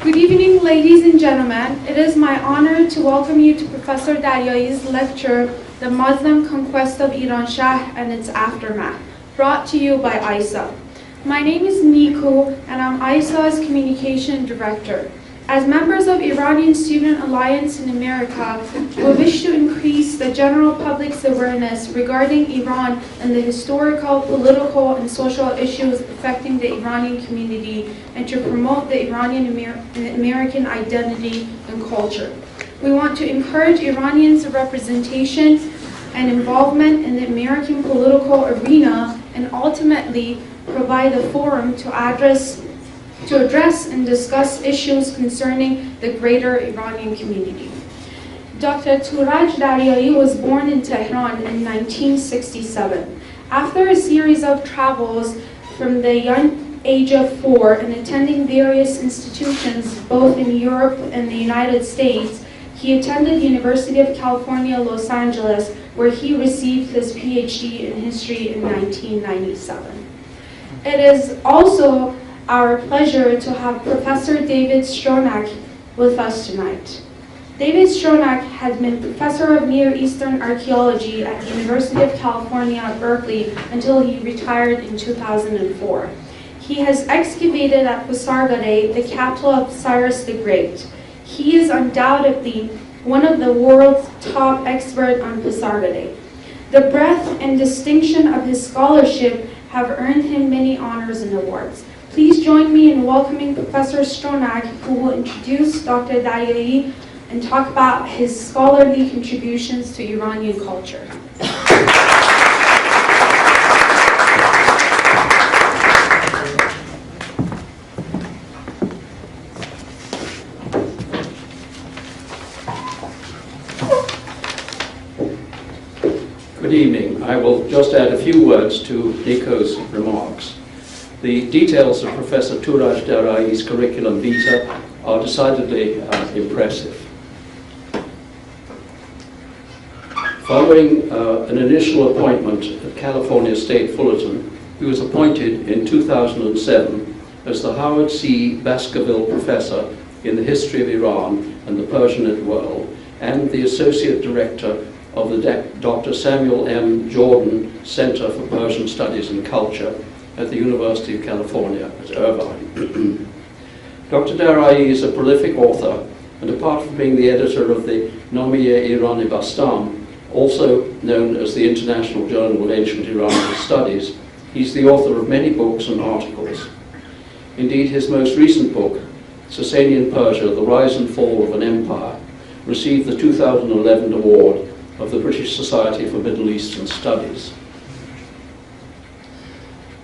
Good evening, ladies and gentlemen. It is my honor to welcome you to Professor Daryai's lecture, The Muslim Conquest of Iranshahr and Its Aftermath, brought to you by ISA. My name is Niku, and I'm ISA's Communication Director. As members of Iranian Student Alliance in America, we wish to increase the general public's awareness regarding Iran and the historical, political, and social issues affecting the Iranian community, and to promote the Iranian American identity and culture. We want to encourage Iranians' representation and involvement in the American political arena, and ultimately provide a forum to address and discuss issues concerning the greater Iranian community. Dr. Turaj Daryai was born in Tehran in 1967. After a series of travels from the young age of 4 and attending various institutions both in Europe and the United States, he attended the University of California, Los Angeles, where he received his PhD in history in 1997. It is also our pleasure to have Professor David Stronach with us tonight. David Stronach has been Professor of Near Eastern Archaeology at the University of California at Berkeley until he retired in 2004. He has excavated at Pasargadae, the capital of Cyrus the Great. He is undoubtedly one of the world's top experts on Pasargadae. The breadth and distinction of his scholarship have earned him many honors and awards. Please join me in welcoming Professor Stronach, who will introduce Dr. Daryai and talk about his scholarly contributions to Iranian culture. Good evening. I will just add a few words to Nico's remarks. The details of Professor Turaj Daryai's curriculum vitae are decidedly impressive. Following an initial appointment at California State Fullerton, he was appointed in 2007 as the Howard C. Baskerville Professor in the History of Iran and the Persianate World, and the Associate Director of the Dr. Samuel M. Jordan Center for Persian Studies and Culture at the University of California at Irvine. Dr. Daryai is a prolific author, and apart from being the editor of the Namiye Irani Bastan, also known as the International Journal of Ancient Iranian Studies, he's the author of many books and articles. Indeed, his most recent book, Sasanian Persia, The Rise and Fall of an Empire, received the 2011 award of the British Society for Middle Eastern Studies.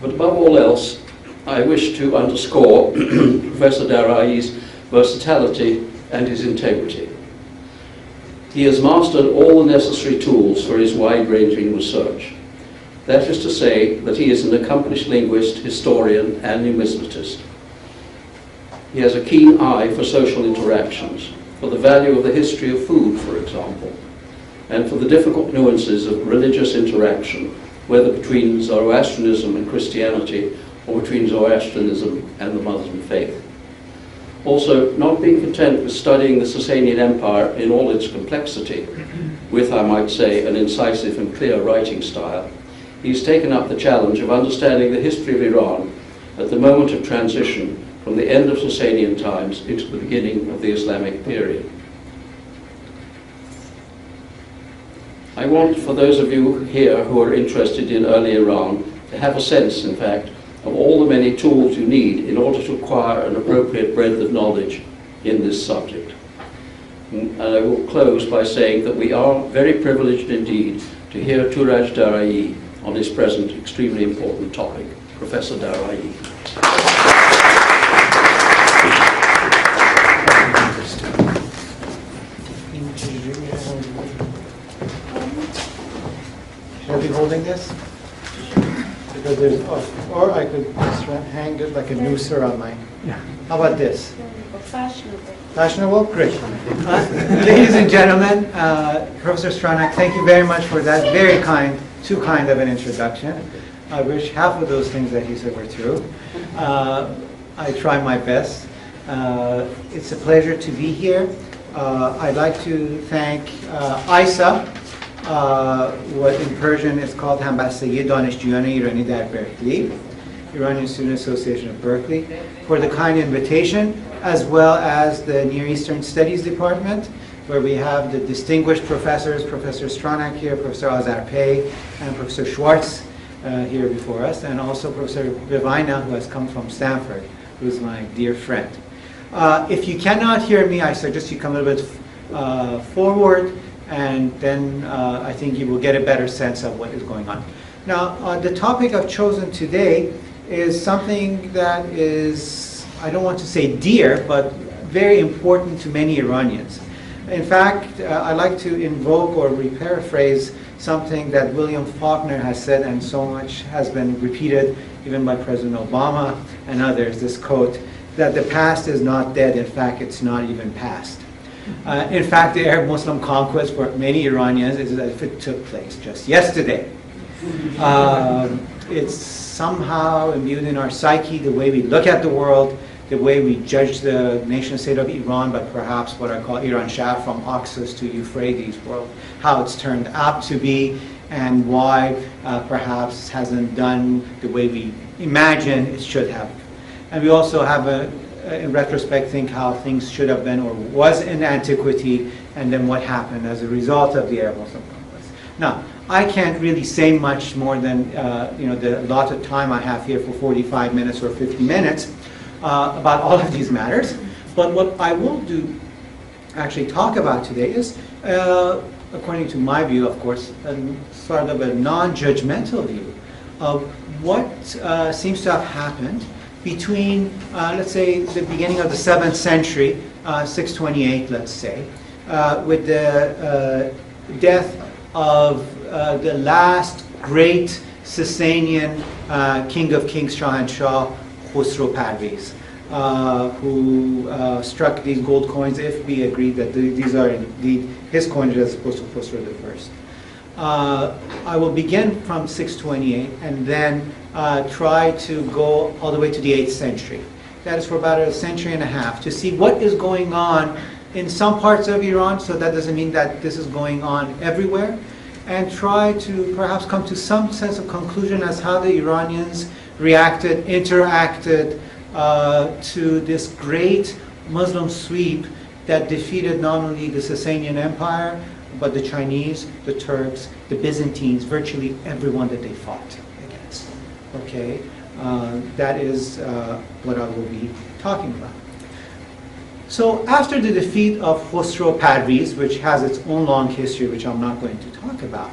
But above all else, I wish to underscore Professor Daryai's versatility and his integrity. He has mastered all the necessary tools for his wide-ranging research. That is to say that he is an accomplished linguist, historian, and numismatist. He has a keen eye for social interactions, for the value of the history of food, for example, and for the difficult nuances of religious interaction, whether between Zoroastrianism and Christianity or between Zoroastrianism and the Muslim faith. Also, not being content with studying the Sasanian Empire in all its complexity, with, I might say, an incisive and clear writing style, he's taken up the challenge of understanding the history of Iran at the moment of transition from the end of Sasanian times into the beginning of the Islamic period. I want, for those of you here who are interested in early Iran, to have a sense, in fact, of all the many tools you need in order to acquire an appropriate breadth of knowledge in this subject. And I will close by saying that we are very privileged indeed to hear Turaj Daryai on his present extremely important topic. Professor Daryai. Should I be holding this? Because there's, or I could just hang it like a noose on my. How about this? Fashionable. Fashionable? Great. Ladies and gentlemen, Professor Stronach, thank you very much for that very kind, too kind of an introduction. I wish half of those things that he said were true. I try my best. It's a pleasure to be here. I'd like to thank ISA, what in Persian is called همبستگی دانشجویان ایرانی در Berkeley, Iranian Student Association of Berkeley, for the kind invitation, as well as the Near Eastern Studies Department, where we have the distinguished professors, Professor Stronach here, Professor Azarpay, and Professor Schwartz here before us, and also Professor Vivina, who has come from Stanford, who is my dear friend. If you cannot hear me, I suggest you come a little bit forward, and then I think you will get a better sense of what is going on. Now, the topic I've chosen today is something that is, I don't want to say dear, but very important to many Iranians. In fact, I like to invoke or paraphrase something that William Faulkner has said, and so much has been repeated even by President Obama and others, this quote, that the past is not dead, in fact, it's not even past. In fact, the Arab-Muslim conquest for many Iranians is as if it took place just yesterday. It's somehow imbued in our psyche, the way we look at the world, the way we judge the nation state of Iran, but perhaps what I call Iranshahr, from Oxus to Euphrates world, how it's turned out to be, and why perhaps hasn't done the way we imagine it should have. And we also have in retrospect, think how things should have been or was in antiquity, and then what happened as a result of the Arab-Muslim conquest. Now, I can't really say much more than the allotted time I have here for 45 minutes or 50 minutes about all of these matters. But what I will do, actually talk about today is, according to my view, of course, sort of a non-judgmental view of what seems to have happened between, let's say, the beginning of the 7th century, 628, let's say, with the death of the last great Sasanian king of kings, Shahanshah, Khosrow Parviz, who struck these gold coins, if we agree that these are indeed his coinage as opposed to Khosrow I. I will begin from 628 and then try to go all the way to the 8th century. That is for about a century and a half, to see what is going on in some parts of Iran, so that doesn't mean that this is going on everywhere, and try to perhaps come to some sense of conclusion as how the Iranians reacted, interacted to this great Muslim sweep that defeated not only the Sasanian Empire, but the Chinese, the Turks, the Byzantines, virtually everyone that they fought against. Okay, that is what I will be talking about. So after the defeat of Khosrow Parviz, which has its own long history, which I'm not going to talk about,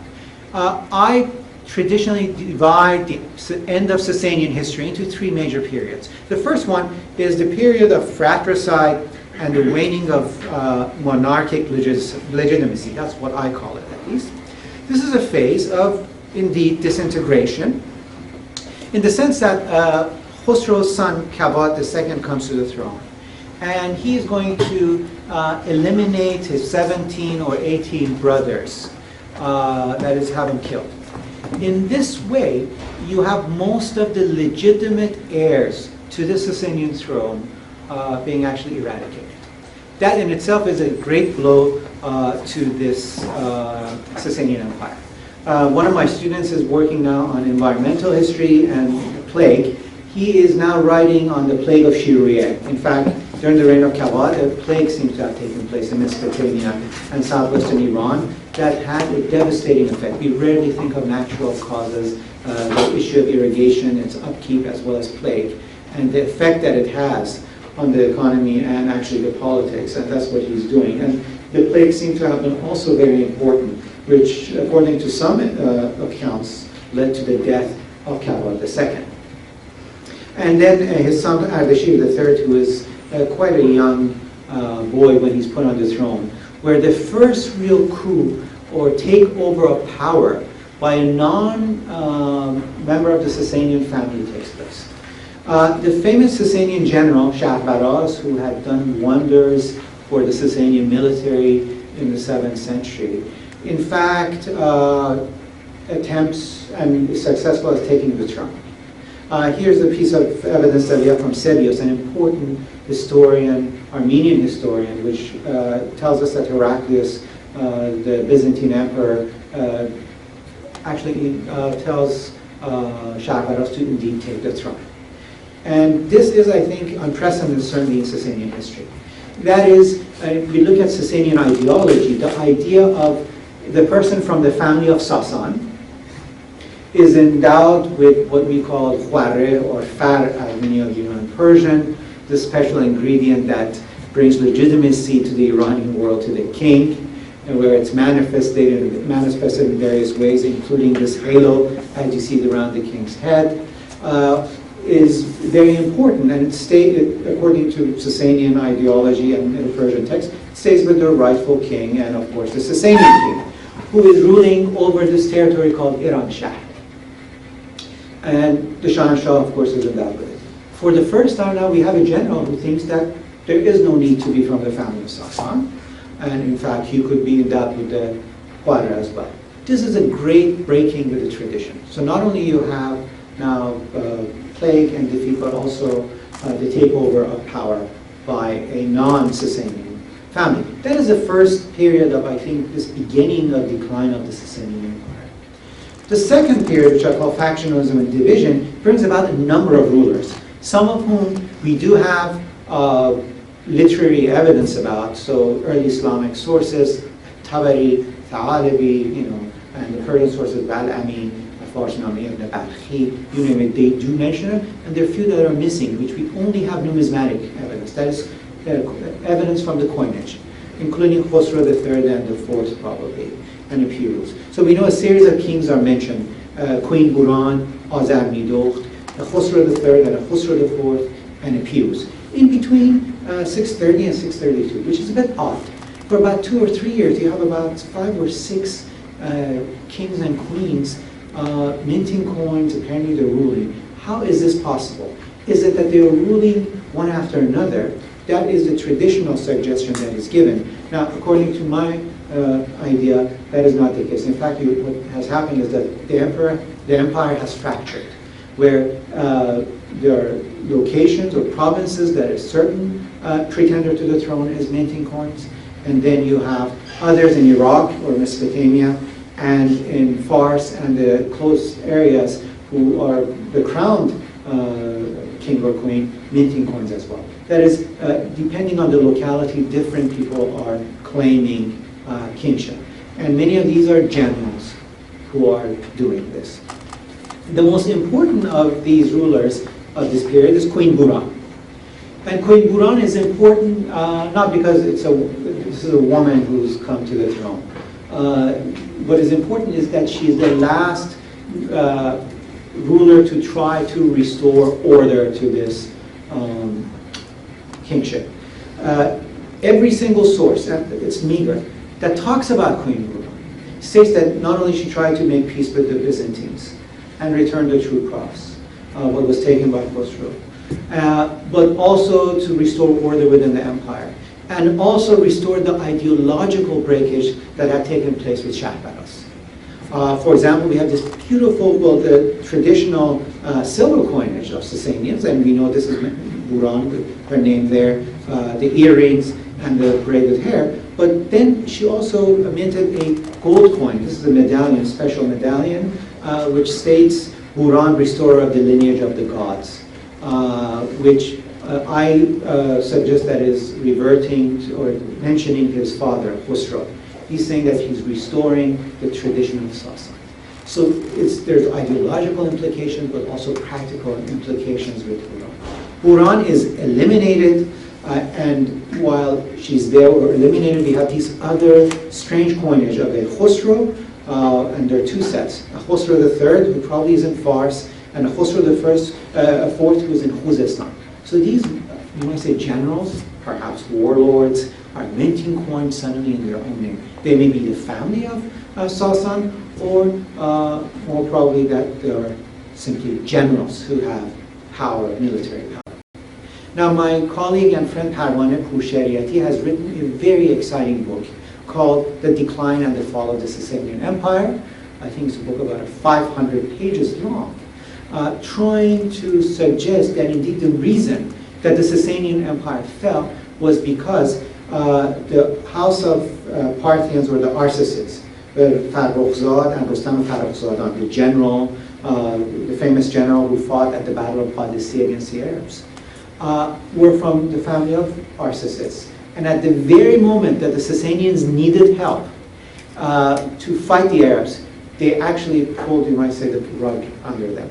I traditionally divide the end of Sasanian history into three major periods. The first one is the period of fratricide and the waning of monarchic legitimacy. That's what I call it, at least. This is a phase of, indeed, disintegration, in the sense that Khosrow's son, Kavad II, comes to the throne. And he is going to eliminate his 17 or 18 brothers, that is, have him killed. In this way, you have most of the legitimate heirs to the Sasanian throne being actually eradicated. That in itself is a great blow to this Sasanian empire. One of my students is working now on environmental history and plague. He is now writing on the plague of Shiruyeh. In fact, during the reign of Kavad, a plague seems to have taken place in Mesopotamia and southwestern Iran that had a devastating effect. We rarely think of natural causes, the issue of irrigation, its upkeep, as well as plague, and the effect that it has on the economy and actually the politics, and that's what he's doing. And the plague seemed to have been also very important, which, according to some accounts, led to the death of Kavad II. And then his son Ardashir III, who is quite a young boy when he's put on the throne, where the first real coup or takeover of power by a non-member of the Sasanian family takes place. The famous Sasanian general, Shahbaraz, who had done wonders for the Sasanian military in the 7th century, in fact attempts and is successful at taking the throne. Here's a piece of evidence that we have from Sebios, an important historian, Armenian historian, which tells us that Heraclius, the Byzantine emperor, actually tells Shahbaraz to indeed take the throne. And this is, I think, unprecedented, certainly in Sasanian history. That is, if we look at Sasanian ideology, the idea of the person from the family of Sasan is endowed with what we call khware or far, as many of you know in Persian, the special ingredient that brings legitimacy to the Iranian world, to the king, and where it's manifested in various ways, including this halo, as you see around the king's head, is very important, and it stated, according to Sasanian ideology and in the Persian text, it stays with the rightful king, and of course the Sasanian king, who is ruling over this territory called Iranshahr. And the Iranshahr, of course, is endowed with it. For the first time now, we have a general who thinks that there is no need to be from the family of Sasan, and in fact, you could be endowed with the Khwara as well. This is a great breaking with the tradition. So not only you have now plague and defeat, but also the takeover of power by a non-Sasanian family. That is the first period of, I think, this beginning of decline of the Sasanian Empire. The second period, which I call factionalism and division, brings about a number of rulers, some of whom we do have literary evidence about, so early Islamic sources, Tabari, Tha'alabi, you know, and the Persian sources, Bal'ami, Farsnami, Ibn Balkhi, you name it, they do mention it, and there are a few that are missing, which we only have numismatic evidence, that is evidence from the coinage, including Khosrow III and the fourth probably, and Epirus. So we know a series of kings are mentioned, Queen Buran, Azar Midokht, Khosrow III and Khosrow IV, and Epirus. In between 630 and 632, which is a bit odd. For about 2 or 3 years, you have about 5 or 6 kings and queens minting coins, apparently they're ruling. How is this possible? Is it that they are ruling one after another? That is the traditional suggestion that is given. Now, according to my idea, that is not the case. In fact, what has happened is that the empire has fractured, where there are locations or provinces that a certain pretender to the throne is minting coins, and then you have others in Iraq or Mesopotamia and in Fars and the close areas who are the crowned king or queen minting coins as well. That is, depending on the locality, different people are claiming kingship. And many of these are generals who are doing this. The most important of these rulers of this period is Queen Buran. And Queen Buran is important not because this is a woman who's come to the throne. What is important is that she is the last ruler to try to restore order to this kingship. Every single source, it's meager, that talks about Queen Buran states that not only she tried to make peace with the Byzantines and return the true cross, what was taken by Khosrow, but also to restore order within the empire, and also restore the ideological breakage that had taken place with Shahbaraz. For example, we have this beautiful, the traditional silver coinage of Sasanians, and we know this is Buran, her name there, the earrings and the braided hair. But then she also minted a gold coin. This is a medallion, special medallion, which states Buran, restorer of the lineage of the gods, which I suggest that is reverting to, or mentioning his father, Khosrow. He's saying that he's restoring the tradition of Sasan. So there's ideological implications, but also practical implications with Buran. Buran is eliminated, and while she's there or eliminated, we have these other strange coinage of a Khosrow, and there are two sets. A Khosrow III, who probably is in Fars, and a Khosrow IV, who is in Khuzestan. So these, you might say generals, perhaps warlords, are minting coins suddenly in their own name. They may be the family of Sasan, or more probably that they are simply generals who have power, military power. Now, my colleague and friend Parwaneh Pousheriati has written a very exciting book called The Decline and the Fall of the Sasanian Empire. I think it's a book about 500 pages long. trying to suggest that indeed the reason that the Sasanian Empire fell was because the house of Parthians were the Arsacids, Farrukhzad and Rustam Farrukhzad, the general, the famous general who fought at the Battle of Qadisiyah against the Arabs, were from the family of Arsacids. And at the very moment that the Sasanians needed help to fight the Arabs, they actually pulled, you might say, the rug under them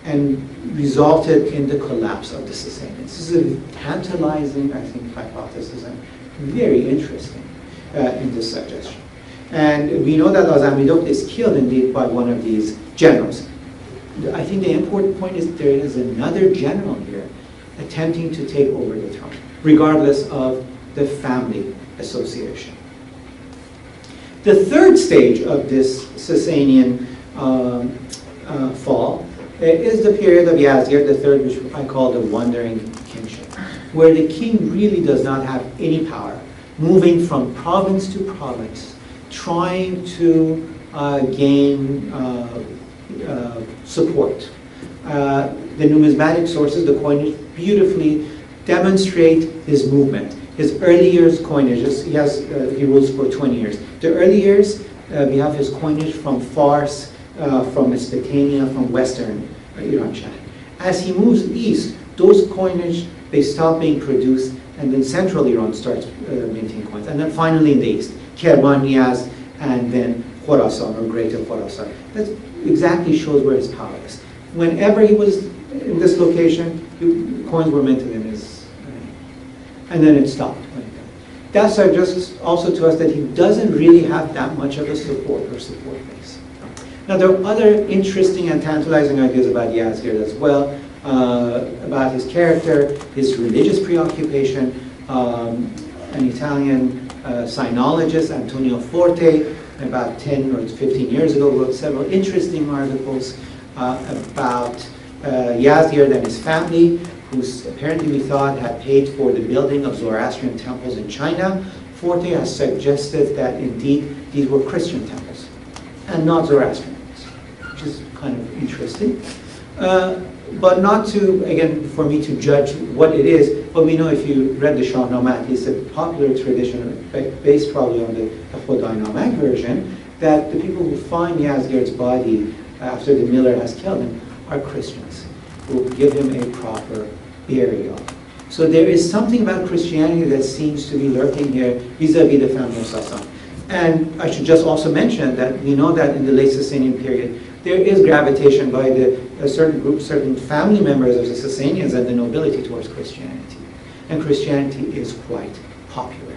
and resulted in the collapse of the Sasanians. This is a tantalizing, I think, hypothesis and very interesting in this suggestion. And we know that Azamidokht is killed indeed by one of these generals. I think the important point is there is another general here attempting to take over the throne, regardless of the family association. The third stage of this Sasanian fall is the period of Yazdegerd, the third, which I call the wandering kingship, where the king really does not have any power, moving from province to province, trying to gain support. The numismatic sources, the coinage, beautifully demonstrate his movement. His early years coinages, he rules for 20 years. The early years, we have his coinage from Fars, from Mesopotamia, from Western Iranshahr. As he moves east, those coinage, they stop being produced, and then central Iran starts minting coins. And then finally in the east, Kerman, Niyaz, and then Khorasan, or Greater Khorasan. That exactly shows where his power is. Whenever he was in this location, coins were minted in his name. And then it stopped. That suggests also to us that he doesn't really have that much of a support base. Now, there are other interesting and tantalizing ideas about Yazdegerd as well, about his character, his religious preoccupation. An Italian sinologist, Antonio Forte, about 10 or 15 years ago, wrote several interesting articles about Yazdegerd and his family, who apparently we thought had paid for the building of Zoroastrian temples in China. Forte has suggested that indeed these were Christian temples and not Zoroastrian ones, which is kind of interesting. But not to, again, for me to judge what it is, but we know if you read the Shahnameh, it's a popular tradition based probably on the Khodai Namak version, that the people who find Yazdegerd's body after the miller has killed him are Christians, who give him a proper burial. So there is something about Christianity that seems to be lurking here vis-a-vis the family of Sasan. And I should just also mention that we know that in the late Sasanian period, there is gravitation by a certain group, certain family members of the Sasanians and the nobility towards Christianity. And Christianity is quite popular.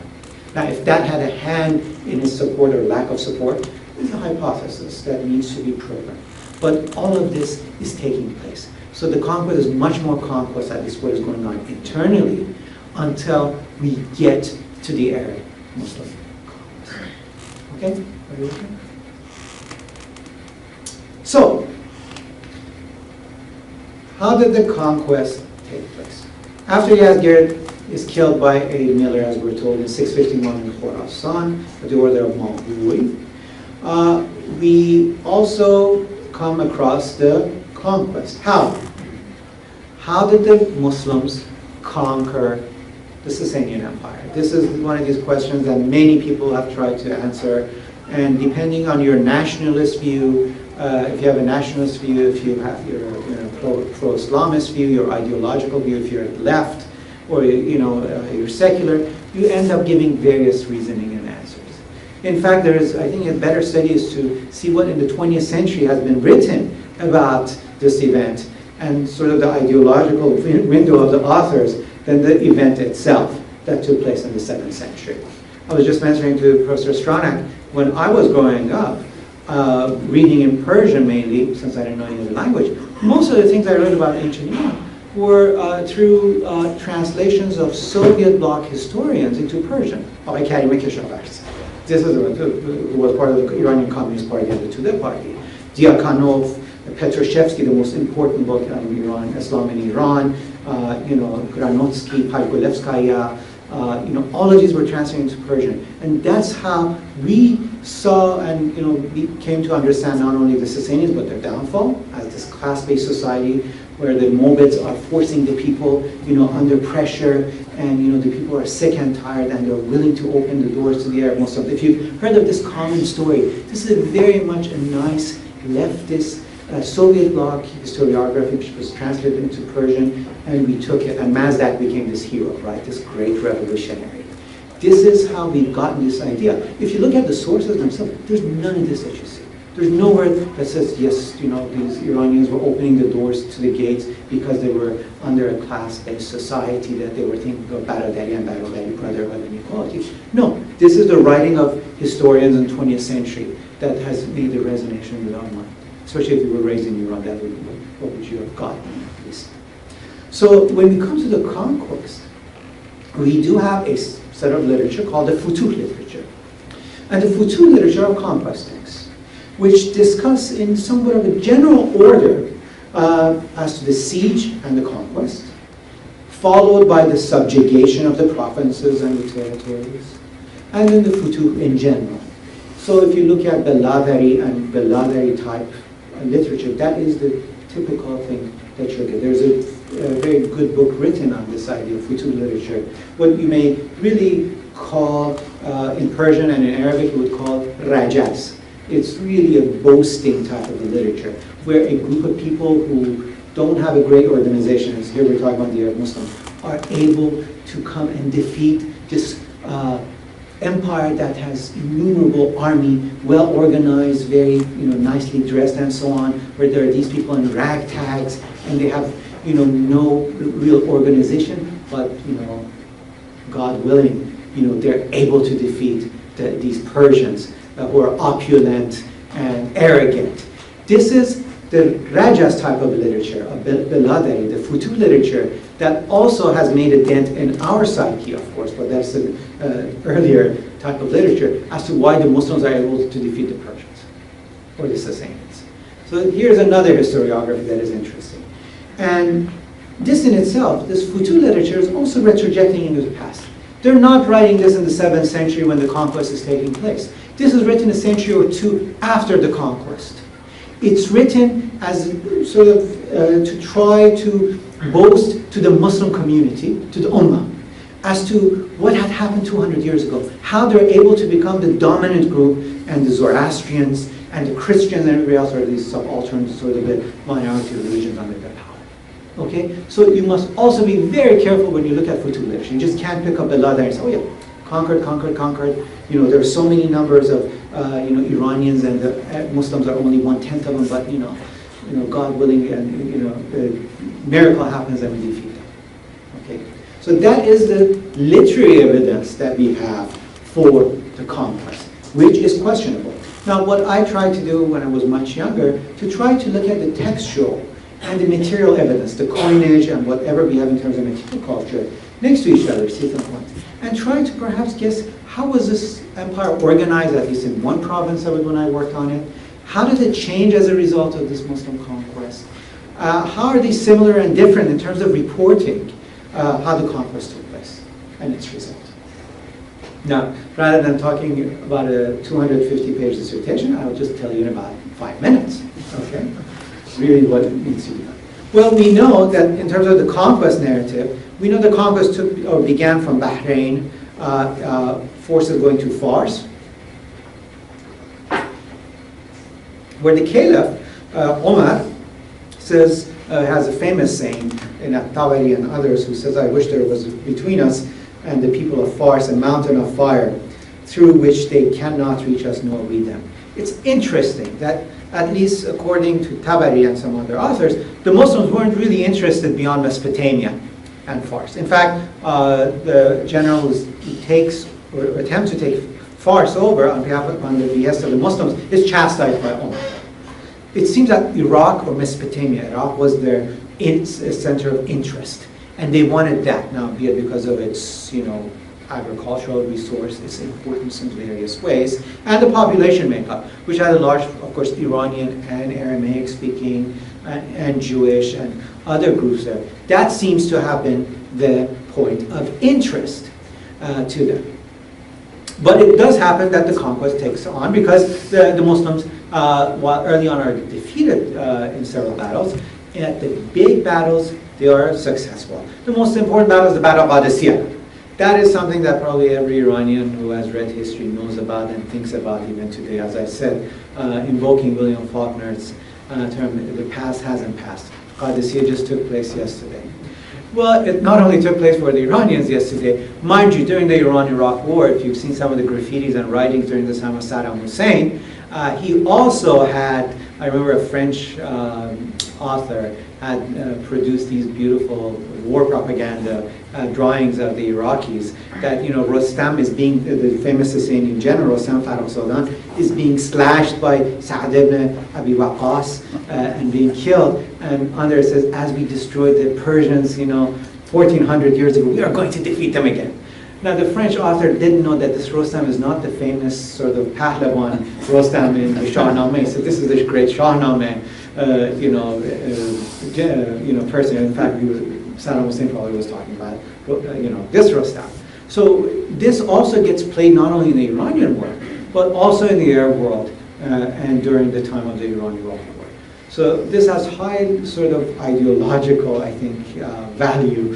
Now, if that had a hand in his support or lack of support, is a hypothesis that needs to be proven. But all of this is taking place. So the conquest is much more conquest, that is what is going on internally, until we get to the Arab Muslim conquest. Okay? Are you okay? So, how did the conquest take place? After Yazdegerd is killed by a miller, as we're told, in 651 in Khorasan, at the order of Mawdui, we also come across the conquest. How? How did the Muslims conquer the Sasanian Empire? This is one of these questions that many people have tried to answer, and depending on your nationalist view, if you have a nationalist view, if you have your pro-Islamist view, your ideological view, if you're left, or you're secular, you end up giving various reasoning and answers. In fact, there is, I think, a better study is to see what in the 20th century has been written about this event and sort of the ideological window of the authors than the event itself that took place in the 7th century. I was just mentioning to Professor Stronach, when I was growing up, reading in Persian mainly, since I didn't know any other language, most of the things I read about ancient Iran were through translations of Soviet bloc historians into Persian. This is who was part of the Iranian Communist Party and the Tudeh Party. Diakhanov, Petroshevsky, the most important book on Iran, Islam in Iran, Granotsky, Paigolevskaya, all of these were translated into Persian. And that's how we saw and we came to understand not only the Sassanians but their downfall as this class-based society where the Moabites are forcing the people under pressure, and the people are sick and tired and they're willing to open the doors to the Arab Muslims. If you've heard of this common story, this is very much a nice leftist Soviet bloc historiography which was translated into Persian, and we took it, and Mazdak became this hero, right? This great revolutionary. This is how we've gotten this idea. If you look at the sources themselves, there's none of this that you see. There's nowhere that says, yes, these Iranians were opening the doors to the gates because they were under a class-based society, that they were thinking of Baradari and Baradari, brotherhood and equality. No, this is the writing of historians in the 20th century that has made a resonance with our mind. Especially if you were raised in Iran, that would be what would you have gotten, at least. So when we come to the conquest, we do have a set of literature called the Futuh literature. And the Futuh literature are conquest texts, which discuss in somewhat of a general order as to the siege and the conquest, followed by the subjugation of the provinces and the territories, and then the Futuh in general. So if you look at Baladari and Baladari type literature, that is the typical thing that you'll get. There's a very good book written on this idea of Futuh literature, what you may really call, in Persian and in Arabic, you would call rajaz. It's really a boasting type of a literature, where a group of people who don't have a great organization, as here we're talking about the Arab Muslims, are able to come and defeat this empire that has innumerable army, well organized, very nicely dressed and so on, where there are these people in ragtags and they have no real organization, but God willing, they're able to defeat these Persians who are opulent and arrogant. This is the Rajas type of literature, of Baladari, the Futuh literature, that also has made a dent in our psyche, of course, but that's an earlier type of literature as to why the Muslims are able to defeat the Persians or the Sassanians. So here's another historiography that is interesting. And this in itself, this Futuh literature is also retrojecting into the past. They're not writing this in the 7th century when the conquest is taking place. This is written a century or two after the conquest. It's written as sort of to try to boast to the Muslim community, to the Ummah, as to what had happened 200 years ago, how they're able to become the dominant group, and the Zoroastrians and the Christians and everybody else are these subaltern sort of the minority religions under their power. Okay, so you must also be very careful when you look at Futuh literature. You just can't pick up a ladder and say, oh yeah, conquered. There are so many numbers of Iranians, and the Muslims are only 1/10 of them, but God willing, and a miracle happens and we defeat them. Okay, so that is the literary evidence that we have for the conquest, which is questionable. Now, what I tried to do when I was much younger, to try to look at the textual and the material evidence, the coinage and whatever we have in terms of material culture, next to each other, see the points, and try to perhaps guess how was this empire organized, at least in one province when I worked on it. How did it change as a result of this Muslim conquest? How are these similar and different in terms of reporting how the conquest took place and its result? Now, rather than talking about a 250-page dissertation, I'll just tell you in about 5 minutes, okay? Really what it needs to be done. Well, we know that in terms of the conquest narrative, we know the conquest began from Bahrain, forces going to Fars, where the Caliph, Omar, says, has a famous saying in At-Tabari and others, who says, I wish there was between us and the people of Fars a mountain of fire through which they cannot reach us nor we them. It's interesting that, at least according to Tabari and some other authors, the Muslims weren't really interested beyond Mesopotamia and Fars. In fact, the general who takes or attempts to take Fars over on the behest of the Muslims is chastised by Umar. It seems that Iraq or Mesopotamia, Iraq was their center of interest, and they wanted that now, be it because of its agricultural resource, its importance in various ways, and the population makeup, which had a large, of course, Iranian and Aramaic speaking and Jewish and other groups there. That seems to have been the point of interest to them. But it does happen that the conquest takes on because the Muslims, while early on, are defeated in several battles. At the big battles, they are successful. The most important battle is the Battle of Qadisiyah. That is something that probably every Iranian who has read history knows about and thinks about even today. As I said, invoking William Faulkner's term, the past hasn't passed. Qadisiyah just took place yesterday. Well, it not only took place for the Iranians yesterday, mind you, during the Iran-Iraq War, if you've seen some of the graffitis and writings during the time of Saddam Hussein, he also had, I remember a French author had produced these beautiful war propaganda drawings of the Iraqis that, you know, Rostam is being, the famous Sassanian general, Rostam Farrokh is being slashed by Sa'd ibn Abi Waqqas and being killed. And under it says, as we destroyed the Persians, you know, 1400 years ago, we are going to defeat them again. Now, the French author didn't know that this Rostam is not the famous sort of Pahlavan Rostam in the Shahnameh. So this is the great Shahnameh, person. In fact, Saddam Hussein probably was talking about, this Rostam. So this also gets played not only in the Iranian world, but also in the Arab world and during the time of the Iran-Iraq War. So this has high sort of ideological, I think, value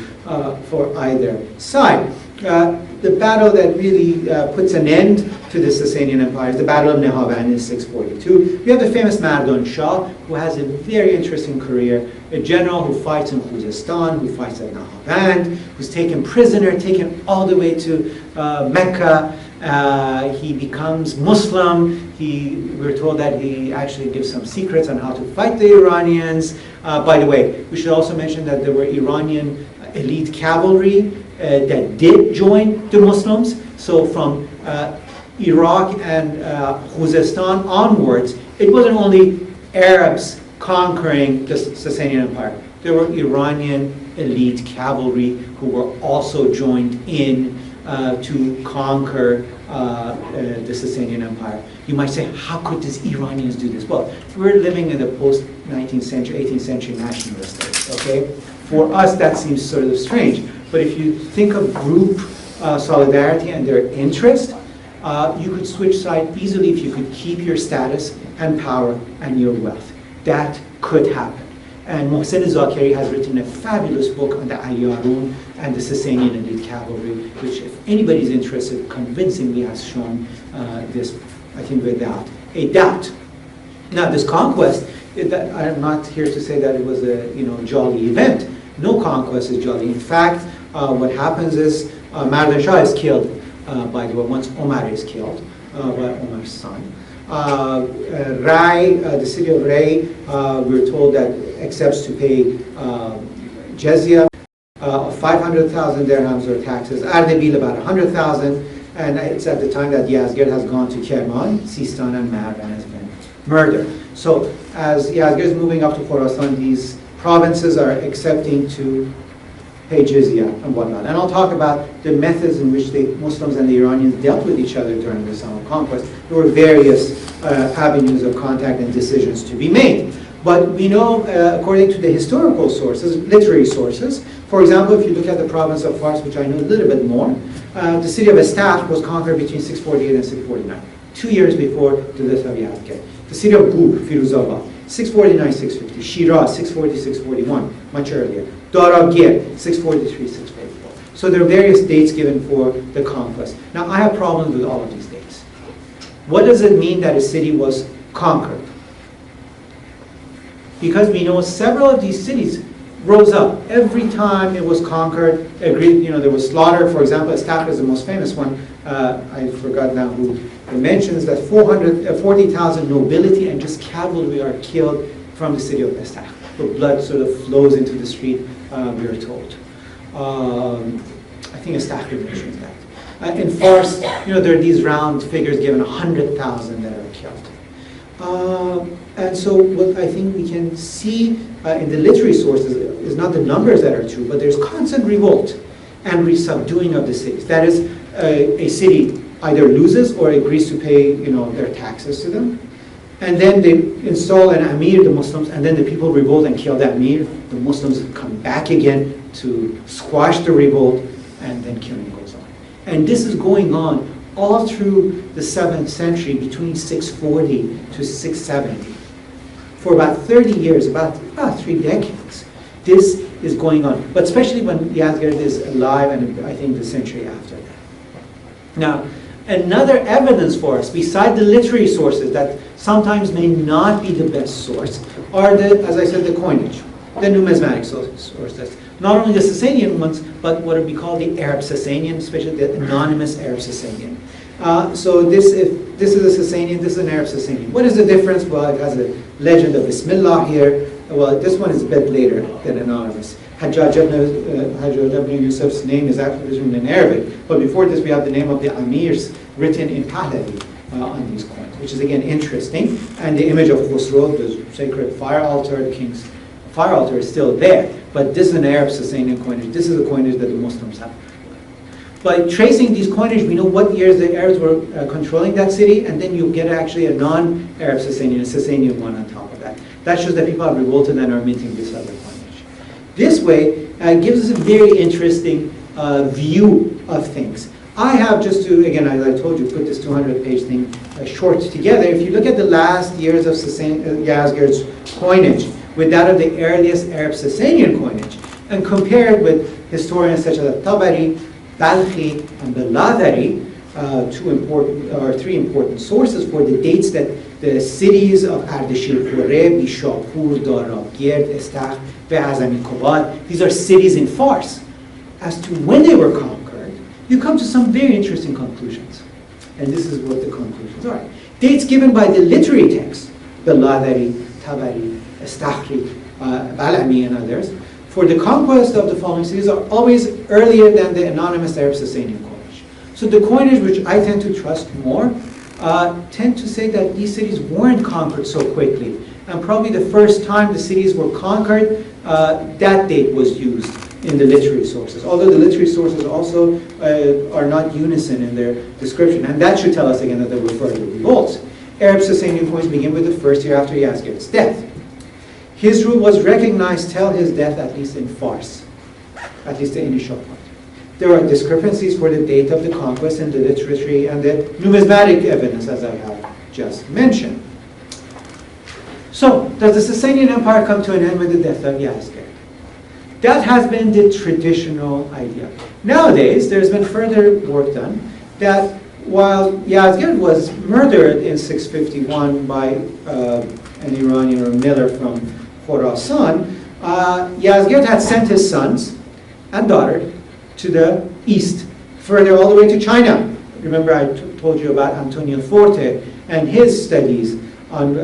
for either side. The battle that really puts an end to the Sasanian Empire is the Battle of Nehavand in 642. We have the famous Mardan Shah, who has a very interesting career, a general who fights in Khuzestan, who fights at Nehavand, who's taken prisoner, taken all the way to Mecca. He becomes Muslim. We're told that he actually gives some secrets on how to fight the Iranians. By the way, we should also mention that there were Iranian elite cavalry that did join the Muslims. So from Iraq and Khuzestan onwards, it wasn't only Arabs conquering the Sasanian Empire. There were Iranian elite cavalry who were also joined in to conquer the Sasanian Empire. You might say, how could these Iranians do this? Well, we're living in the post-19th century, 18th century nationalist days, okay? For us, that seems sort of strange. But if you think of group solidarity and their interest, you could switch sides easily if you could keep your status and power and your wealth. That could happen. And Mohsen Zakeri has written a fabulous book on the Ayyarun and the Sasanian elite cavalry, which, if anybody's interested, convincingly has shown this, I think, without a doubt. Now, this conquest, I'm not here to say that it was a jolly event. No conquest is jolly. In fact, what happens is Mardan Shah is killed, by the way, once Omar is killed by Omar's son. Rai, the city of Rai, we're told that accepts to pay jizya of 500,000 dirhams or taxes. Ardabil about 100,000, and it's at the time that Yazgir has gone to Kerman, Sistan and Mardan has been murdered. So as Yazgir is moving up to Khorasan, these provinces are accepting to pay jizya and whatnot. And I'll talk about the methods in which the Muslims and the Iranians dealt with each other during the Islamic conquest. There were various avenues of contact and decisions to be made. But we know, according to the historical sources, literary sources, for example, if you look at the province of Fars, which I know a little bit more, the city of Estakh was conquered between 648 and 649, 2 years before the death of Yazgir. The city of Gub, Firuzabad, 649, 650. Shiraz, 640, 641, much earlier. Darabgir, 643, 644. So there are various dates given for the conquest. Now, I have problems with all of these dates. What does it mean that a city was conquered? Because we know several of these cities rose up. Every time it was conquered, there was slaughter. For example, Estakh is the most famous one. I forgot now who mentions that 40,000 nobility and just cavalry are killed from the city of Estakh. The blood sort of flows into the street, we are told. I think Estakh mentions that. In Fars, there are these round figures given, 100,000 that are killed. And so what I think we can see in the literary sources is not the numbers that are true, but there's constant revolt and resubduing of the cities. That is, a city either loses or agrees to pay their taxes to them. And then they install an Amir, the Muslims, and then the people revolt and kill that Amir. The Muslims come back again to squash the revolt, and then killing goes on. And this is going on all through the 7th century, between 640 to 670. For about 30 years, about 3 decades, this is going on. But especially when Yazdgerd is alive, and I think the century after that. Now, another evidence for us, beside the literary sources that sometimes may not be the best source, are the, as I said, the coinage, the numismatic sources. Not only the Sasanian ones, but what we call the Arab Sasanian, especially the anonymous Arab Sasanian. So this is a Sasanian, this is an Arab Sasanian. What is the difference? Well, it has a legend of Bismillah here. Well, this one is a bit later than anonymous. Hajjaj ibn Yusuf's name is actually written in Arabic, but before this we have the name of the Amirs written in Pahlavi on these coins, which is again interesting. And the image of Khosrow, the sacred fire altar, the king's fire altar, is still there. But this is an Arab Sasanian coinage. This is a coinage that the Muslims have. By tracing these coinage, we know what years the Arabs were controlling that city, and then you get actually a non-Arab Sasanian, a Sasanian one on top of that. That shows that people have revolted and are minting this other coinage. This way gives us a very interesting view of things. I have, just to, again, as I told you, put this 200-page thing short together. If you look at the last years of Yazdgerd's coinage with that of the earliest Arab Sasanian coinage, and compare it with historians such as Tabari, Balkhi, and Baladari, three important sources for the dates that the cities of Ardashir Khore, Bishapur, Darabgerd, Estakh, Azami Kobad, these are cities in Fars. As to when they were conquered, you come to some very interesting conclusions. And this is what the conclusions are. Dates given by the literary texts, Baladari, Tabari, Estakhri, Balami, and others, for the conquest of the following cities are always earlier than the anonymous Arab Sasanian coinage. So the coinage which I tend to trust more tend to say that these cities weren't conquered so quickly. And probably the first time the cities were conquered, that date was used in the literary sources. Although the literary sources also are not unison in their description. And that should tell us again that there were further revolts. Arab Sasanian coins begin with the first year after Yazdgerd's death. His rule was recognized till his death, at least in Fars, at least the initial point. There are discrepancies for the date of the conquest in the literary and the numismatic evidence, as I have just mentioned. So, does the Sasanian Empire come to an end with the death of Yazdgerd? That has been the traditional idea. Nowadays, there's been further work done that while Yazdgerd was murdered in 651 by an Iranian or Miller from Khorasan, Yazdgerd had sent his sons and daughter to the east, further all the way to China. Remember I told you about Antonio Forte and his studies on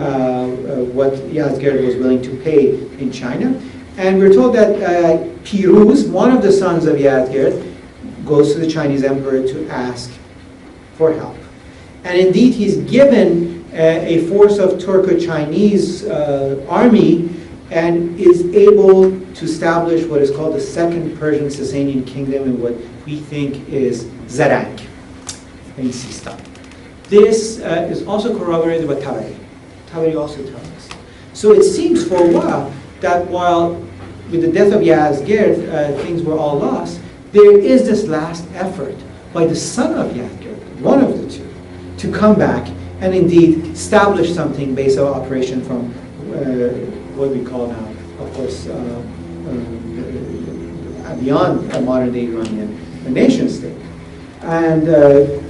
what Yazdgerd was willing to pay in China. And we're told that Piruz, one of the sons of Yazdgerd, goes to the Chinese emperor to ask for help. And indeed, he's given a force of Turco-Chinese army and is able to establish what is called the Second Persian Sasanian Kingdom in what we think is Zarang in Sistan. This is also corroborated by Tabari. Tabari also tells us. So it seems for a while that while with the death of Yazdgerd things were all lost, there is this last effort by the son of Yazdgerd, one of the two, to come back and indeed establish something based on operation from what we call now, of course, beyond a modern-day Iranian nation state, and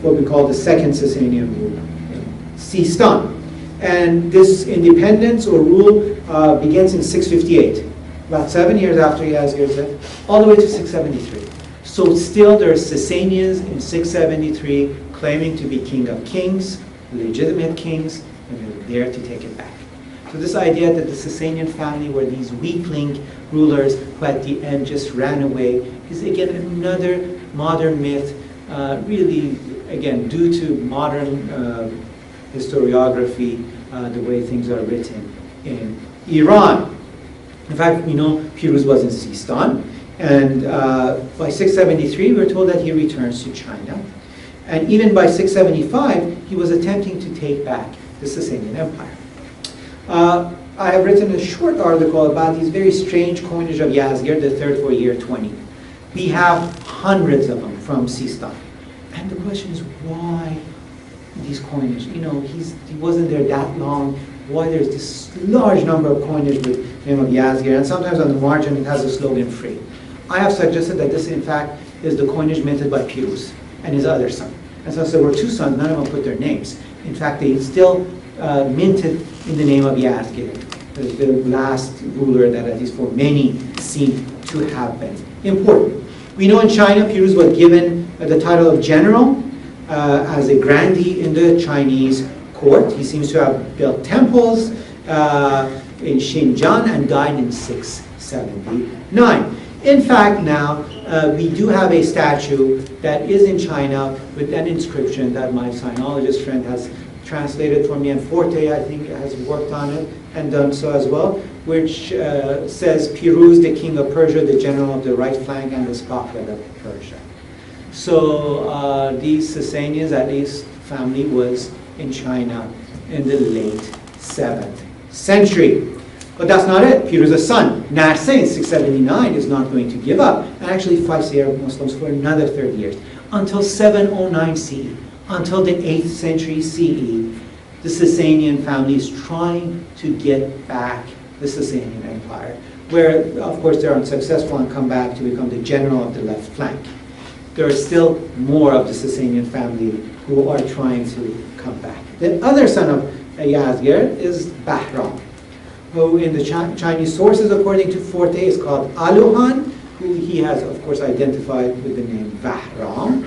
what we call the Second Sasanian rule in Sistan. And this independence or rule begins in 658, about 7 years after Yazdgerd's death, all the way to 673. So still there are Sasanians in 673 claiming to be king of kings, legitimate kings, and they're there to take it back. So this idea that the Sasanian family were these weakling rulers who at the end just ran away is again another modern myth, really again due to modern historiography, the way things are written in Iran. In fact, we know Piruz was in Sistan, and by 673 we're told that he returns to China. And even by 675, he was attempting to take back the Sasanian Empire. I have written a short article about these very strange coinage of Yazdgerd, the third for year 20. We have hundreds of them from Sistan. And And the question is, why these coinage? You know, he wasn't there that long. Why there's this large number of coinage with the name of Yazgir, and sometimes on the margin it has a slogan free. I have suggested that this, in fact, is the coinage minted by Piruz and his other son. And so there were two sons, none of them put their names. In fact, they still minted in the name of Yazgir, the last ruler that, at least for many, seemed to have been important. We know in China, Piruz was given the title of general as a grandee in the Chinese court. He seems to have built temples in Xinjiang and died in 679. In fact, now, we do have a statue that is in China with an inscription that my sinologist friend has translated for me, and Forte, I think, has worked on it and done so as well, which says, Piruz, the king of Persia, the general of the right flank, and the Spahlet of Persia. So these Sasanians, at least family, was in China in the late 7th century. But that's not it. Piruz's son, Narseh, in 679, is not going to give up and actually fights the Arab Muslims for another 30 years, until 709 CE, until the 8th century CE. The Sasanian family is trying to get back the Sasanian Empire, where, of course, they're unsuccessful and come back to become the general of the left flank. There are still more of the Sasanian family who are trying to come back. The other son of Yazgir is Bahram, who in the Chinese sources, according to Forte, is called Aluhan, who he has, of course, identified with the name Bahram.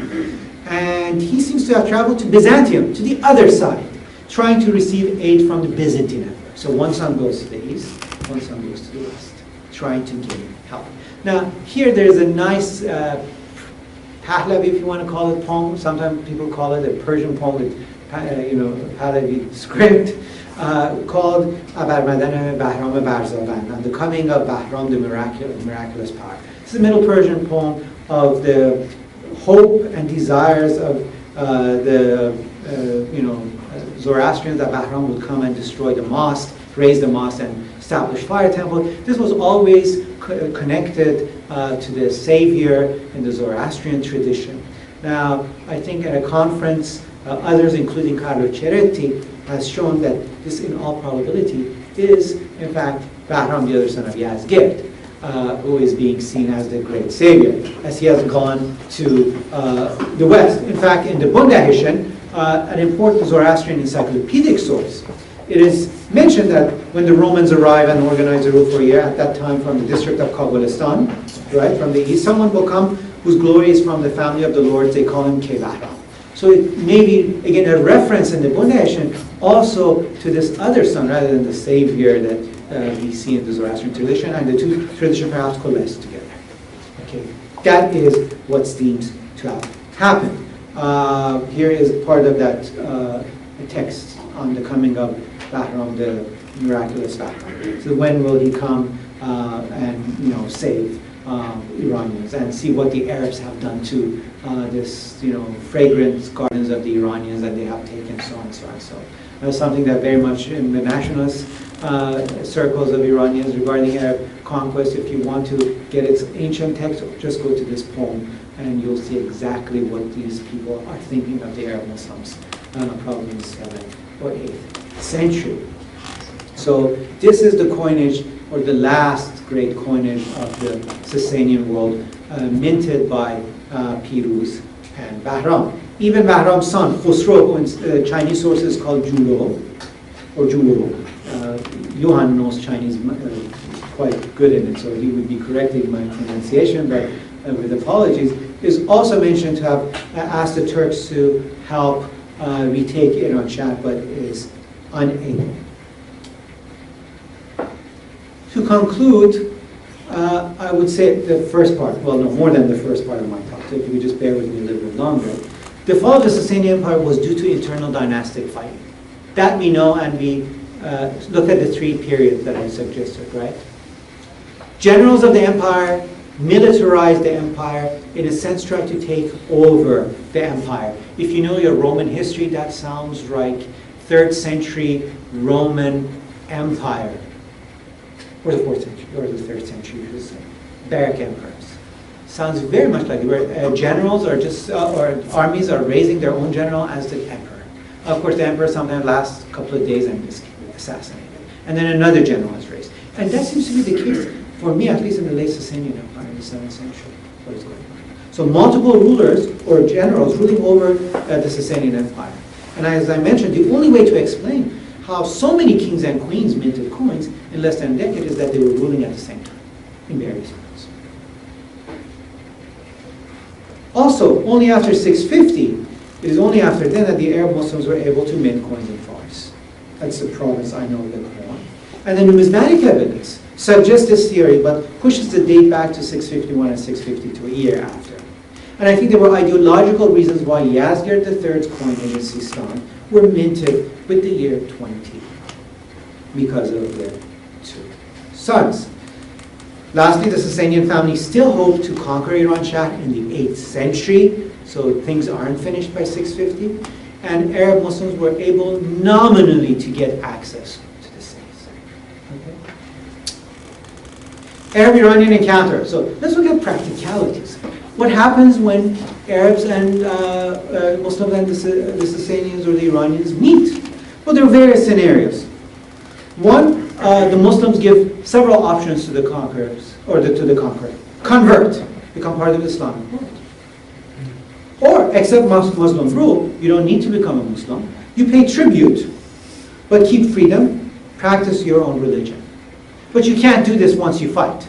And he seems to have traveled to Byzantium, to the other side, trying to receive aid from the Byzantine Empire. So one son goes to the east, one son goes to the west, trying to get help. Now, here there's a nice Pahlavi, if you want to call it, poem. Sometimes people call it a Persian poem with, Pahlavi script, called Abarmadan Bahram Barzavan, and the coming of Bahram, the miraculous power. It's a Middle Persian poem of the hope and desires of Zoroastrians that Bahram would come and destroy the mosque, raise the mosque, and establish fire temple. This was always connected to the savior in the Zoroastrian tradition. Now, I think at a conference, others, including Carlo Ceretti, has shown that this, in all probability, is, in fact, Bahram, the other son of Yazgir, who is being seen as the great savior, as he has gone to the west. In fact, in the Bundahishn, an important Zoroastrian encyclopedic source, it is mentioned that when the Romans arrive and organize the rule for a year, at that time from the district of Kabulistan, right, from the east, someone will come whose glory is from the family of the lords. They call him Bahram. So it may be, again, a reference in the Bundahishn also to this other son, rather than the savior that we see in the Zoroastrian tradition, and the two traditions perhaps coalesce together. Okay, that is what seems to have happened. Here is part of that text on the coming of Bahram, the miraculous Bahram. So when will he come and save Iranians and see what the Arabs have done to this fragrant gardens of the Iranians that they have taken, so on and so on. So that's something that very much in the nationalist circles of Iranians regarding Arab conquest. If you want to get its ancient text, just go to this poem and you'll see exactly what these people are thinking of the Arab Muslims, probably in the 7th or 8th century. So this is the coinage, or the last great coinage of the Sasanian world, minted by Piruz and Bahram. Even Bahram's son, Khosrow, who in Chinese sources is called Julo, or Julo. Johan knows Chinese quite good in it, so he would be correcting my pronunciation, but with apologies, is also mentioned to have asked the Turks to help retake Iranshahr, but is unable. To conclude, I would say the first part, well, no, more than the first part of my talk, so if you could just bear with me a little bit longer. The fall of the Sasanian Empire was due to internal dynastic fighting. That we know, and we look at the three periods that I suggested, right? Generals of the empire militarized the empire, in a sense tried to take over the empire. If you know your Roman history, that sounds like 3rd century Roman Empire, or the 4th century, or the 3rd century, you should say, Baric emperors. sounds very much like where generals are just, or armies are raising their own general as the emperor. Of course, the emperor sometimes lasts a couple of days and is assassinated. And then another general is raised. And that seems to be the case, for me, at least in the late Sasanian Empire in the 7th century. What is going on? So multiple rulers or generals ruling over the Sasanian Empire. And as I mentioned, the only way to explain how so many kings and queens minted coins in less than a decade is that they were ruling at the same time in various ways. Also, only after 650, it is only after then that the Arab Muslims were able to mint coins in Fars. That's the province I know them from. And the numismatic evidence suggests this theory, but pushes the date back to 651 and 652, a year after. And I think there were ideological reasons why Yazgir III's coinage in Sistan were minted with the year 20, because of their two sons. Lastly, the Sasanian family still hoped to conquer Iranshahr in the 8th century, so things aren't finished by 650, and Arab Muslims were able nominally to get access to the cities. Okay? Arab-Iranian encounter. So let's look at practicalities. What happens when Arabs and Muslims and the Sasanians or the Iranians meet? Well, there are various scenarios. One, the Muslims give several options to the conquerors, or to the conqueror. Convert, become part of the Islamic world. Or accept Muslim rule. You don't need to become a Muslim. You pay tribute, but keep freedom, practice your own religion. But you can't do this once you fight,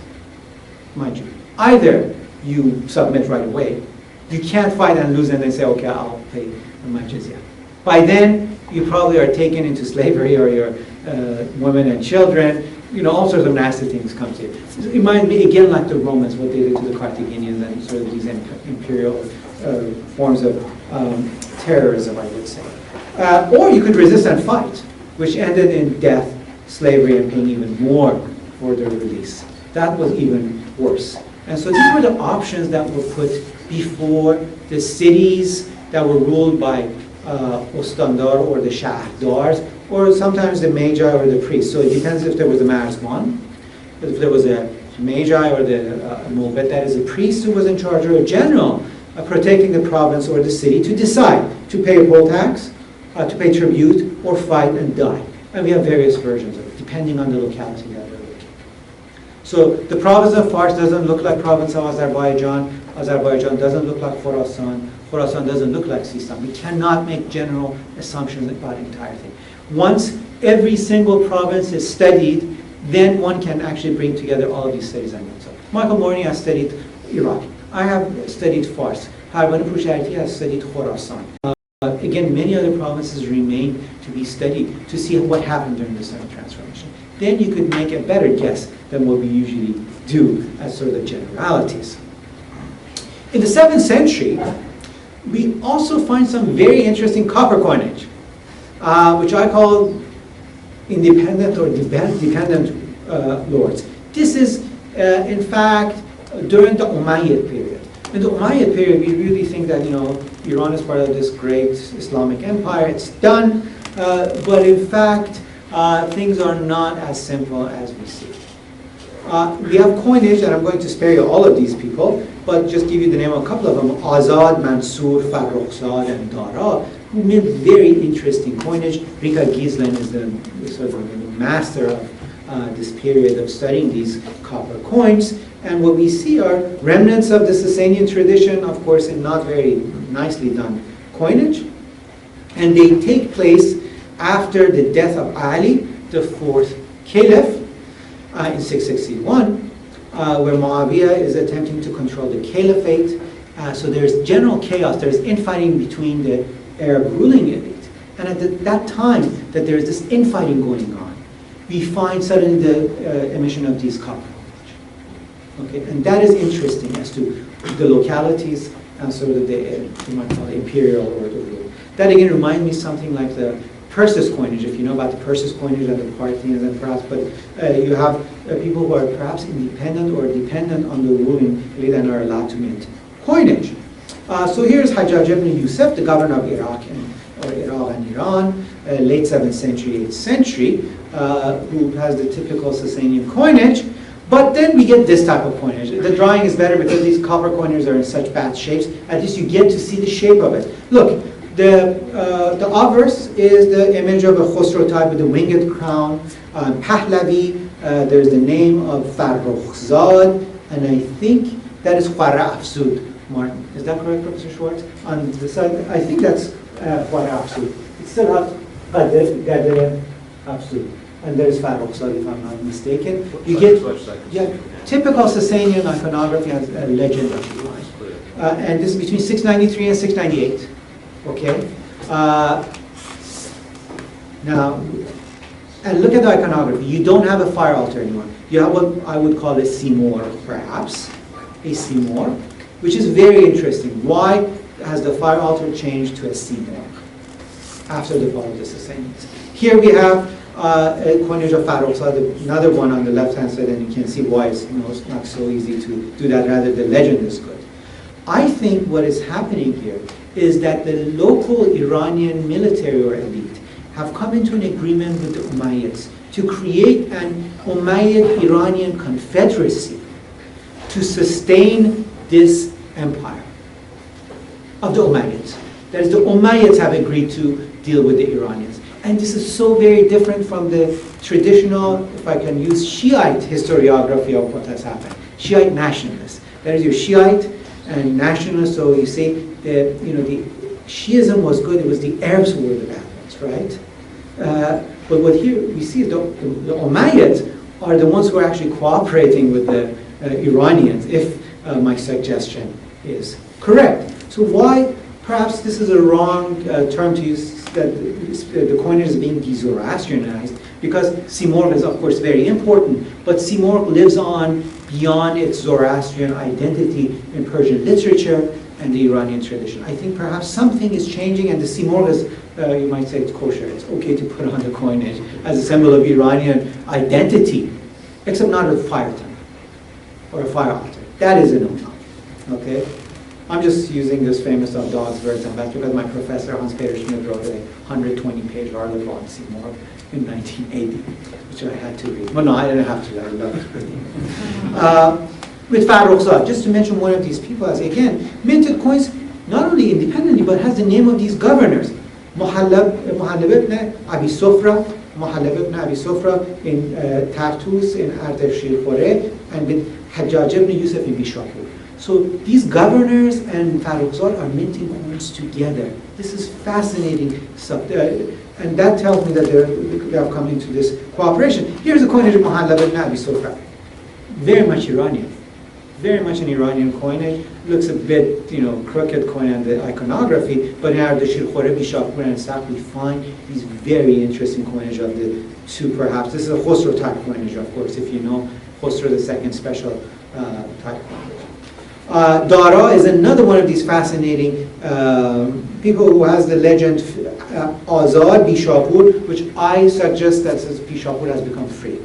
mind you. Either you submit right away. You can't fight and lose and then say, okay, I'll pay my jizya. By then, you probably are taken into slavery, or your women and children, all sorts of nasty things come to you. It might be, again, like the Romans, what they did to the Carthaginians and sort of these imperial forms of terrorism, I would say. Or you could resist and fight, which ended in death, slavery, and paying even more for their release. That was even worse. And so these were the options that were put before the cities that were ruled by Ostandar or the Shahdars, or sometimes the Magi or the priests. So it depends if there was a Marzban, if there was a Magi or the Mobet, that is a priest who was in charge, or a general protecting the province or the city, to decide to pay a poll tax, to pay tribute, or fight and die. And we have various versions of it, depending on the locality that we're looking. So the province of Fars doesn't look like province of Azerbaijan. Azerbaijan doesn't look like Khorasan. Khorasan doesn't look like Sistan. We cannot make general assumptions about the entire thing. Once every single province is studied, then one can actually bring together all of these studies I know. So Michael Morney has studied Iraq. I have studied Fars. Harwan Pusharti has studied Khorasan. Again, many other provinces remain to be studied to see what happened during the Islamic transformation. Then you could make a better guess than what we usually do as sort of the generalities. In the 7th century, we also find some very interesting copper coinage, which I call independent or dependent lords. This is, in fact, during the Umayyad period. In the Umayyad period, we really think that, Iran is part of this great Islamic empire. It's done, but in fact, things are not as simple as we see. We have coinage, and I'm going to spare you all of these people, but just give you the name of a couple of them: Azad, Mansur, Farrokhzad, and Dara, who made very interesting coinage. Rika Gizlan is the sort of the master of this period of studying these copper coins. And what we see are remnants of the Sasanian tradition, of course, in not very nicely done coinage. And they take place after the death of Ali, the 4th Caliph, in 661, where Muawiyah is attempting to control the caliphate. So there's general chaos. There's infighting between the Arab ruling elite. And at that time that there's this infighting going on, we find suddenly the emission of these copper. Okay, and that is interesting as to the localities and sort of the, you might call it, imperial or the rule. That again reminds me something like the Persis coinage, if you know about the Persis coinage and the Parthians and perhaps, but you have people who are perhaps independent or dependent on the ruling elite and are allowed to mint coinage. So here's Hajjaj ibn Yusuf, the governor of Iraq and Iran, late 7th century, 8th century, who has the typical Sasanian coinage. But then we get this type of coinage. The drawing is better because these copper coiners are in such bad shapes. At least you get to see the shape of it. Look, the obverse is the image of a Khosrow type with the winged crown. Pahlavi, there's the name of Farrukhzad, and I think that is Khwara Afsud. Martin, is that correct, Professor Schwartz? On the side, I think that's Khwara Afsud. It still has Qadr Afsud. And there's Farrukhzad, if I'm not mistaken. You get typical Sasanian iconography has a legend of the line. And this is between 693 and 698. Okay. Now, and look at the iconography. You don't have a fire altar anymore. You have what I would call a simor, perhaps, a simor, which is very interesting. Why has the fire altar changed to a simor after the fall of the Sassanians? Here we have a coinage of Farrukhzad, another one on the left-hand side, and you can see why it's not so easy to do that. Rather, the legend is good. I think what is happening here is that the local Iranian military or elite have come into an agreement with the Umayyads to create an Umayyad Iranian confederacy to sustain this empire of the Umayyads. That is, the Umayyads have agreed to deal with the Iranians. And this is so very different from the traditional, if I can use Shiite historiography of what has happened. Shiite nationalists. That is, your Shiite and nationalists, so you say that, the Shiism was good, it was the Arabs who were the bad ones, right? But what here we see is the Umayyads are the ones who are actually cooperating with the Iranians, if my suggestion is correct. So why, perhaps this is a wrong term to use, that the coinage is being de-Zoroastrianized, because Simorgh is of course very important, but Simorgh lives on beyond its Zoroastrian identity in Persian literature and the Iranian tradition. I think perhaps something is changing, and the Simorgh is, you might say it's kosher, it's okay to put on the coinage as a symbol of Iranian identity, except not a fire temple or a fire altar. That is a no-no, okay? I'm just using this famous of Dodd's words and back because my professor Hans-Peter Schmidt wrote a 120-page article on Simorgh in 1980, which I had to read. Well, no, I didn't have to. I love it. With Farrukhzad, just to mention one of these people, as again, minted coins not only independently, but has the name of these governors. Muhallab ibn Abi Sofra, in Tartus, in Ardashir Khore, and with Hajjaj ibn Yusuf in Bishapur. So these governors and Farrukhzad are minting coins together. This is fascinating stuff. And that tells me that they have come into this cooperation. Here's a coinage of Muhallab ibn Abi Sofra. Very much Iranian. Very much an Iranian coinage. Looks a bit, crooked coin on the iconography, but in Ardashir Khore, Bishapur, and Saq, we find these very interesting coinage of the two, perhaps. This is a Khosrow type coinage, of course, if you know Khosrow II special type coinage. Dara is another one of these fascinating people who has the legend Azad Bishapur, which I suggest that says Bishapur has become free.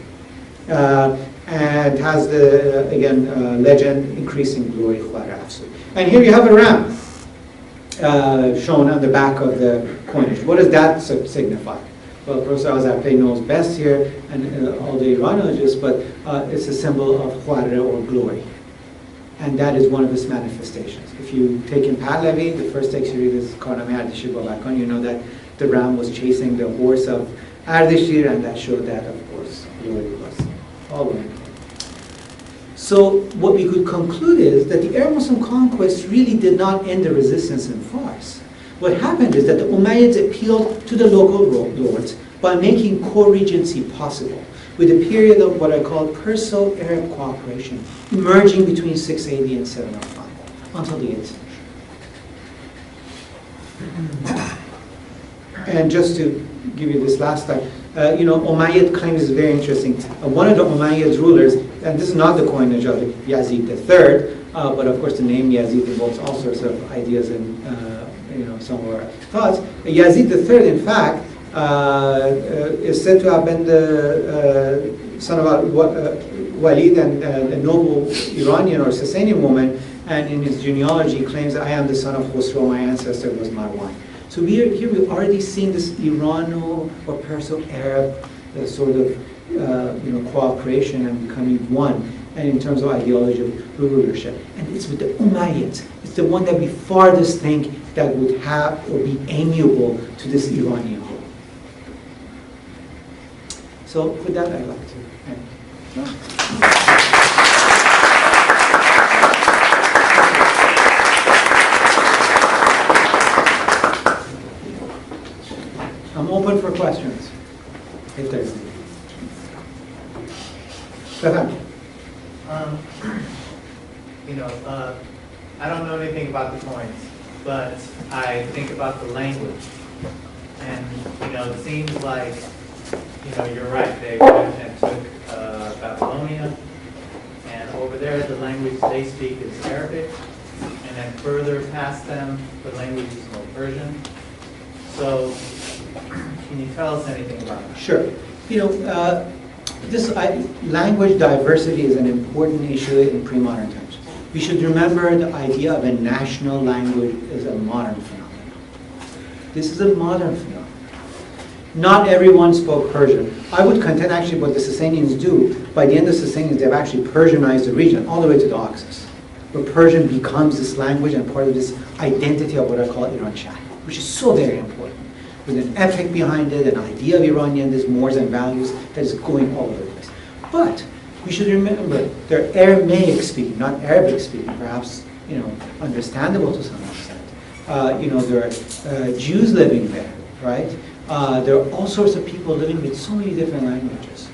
And has the, again, legend increasing glory, Khwara Afsud. And here you have a ram shown on the back of the coinage. What does that signify? Well, Professor Azarpay knows best here, and all the Iranologists, but it's a symbol of Khwara or glory. And that is one of its manifestations. If you take in Pahlavi, the first text you read is Karname Ardashir Babakon, you know that the ram was chasing the horse of Ardashir, and that showed that, of course, glory was all the way. So what we could conclude is that the Arab-Muslim conquest really did not end the resistance in Fars. What happened is that the Umayyads appealed to the local lords by making co-regency possible, with a period of what I call Perso-Arab cooperation, emerging between 680 and 705, until the 8th century. And just to give you this last time, Umayyad claims is very interesting. One of the Umayyad rulers, and this is not the coinage of Yazid III, but of course the name Yazid evokes all sorts of ideas and some of our thoughts. Yazid III, in fact, is said to have been the son of Walid and a noble Iranian or Sassanian woman, and in his genealogy claims that I am the son of Khosrow, my ancestor was Marwan. So we've already seen this Irano or Perso-Arab sort of cooperation and becoming one, and in terms of ideology of rulership. And it's with the Umayyads. It's the one that we farthest think that would have or be amiable to this Iranian rule. So with that, I'd like to end. I'm open for questions, if there's any. I don't know anything about the coins, but I think about the language. And, it seems like, you're right, they went and took Babylonia, and over there the language they speak is Arabic, and then further past them, the language is more Persian. So, can you tell us anything about that? Sure. Language diversity is an important issue in pre-modern times. We should remember the idea of a national language is a modern phenomenon. This is a modern phenomenon. Not everyone spoke Persian. I would contend actually what the Sasanians do, by the end of the Sasanians, they've actually Persianized the region all the way to the Oxus, where Persian becomes this language and part of this identity of what I call Iranshahr, which is so very important. With an epic behind it, an idea of Iranian, mores and values that is going all over the place. But we should remember they're Aramaic speaking, not Arabic speaking, perhaps understandable to some extent. There are Jews living there, right? There are all sorts of people living with so many different languages,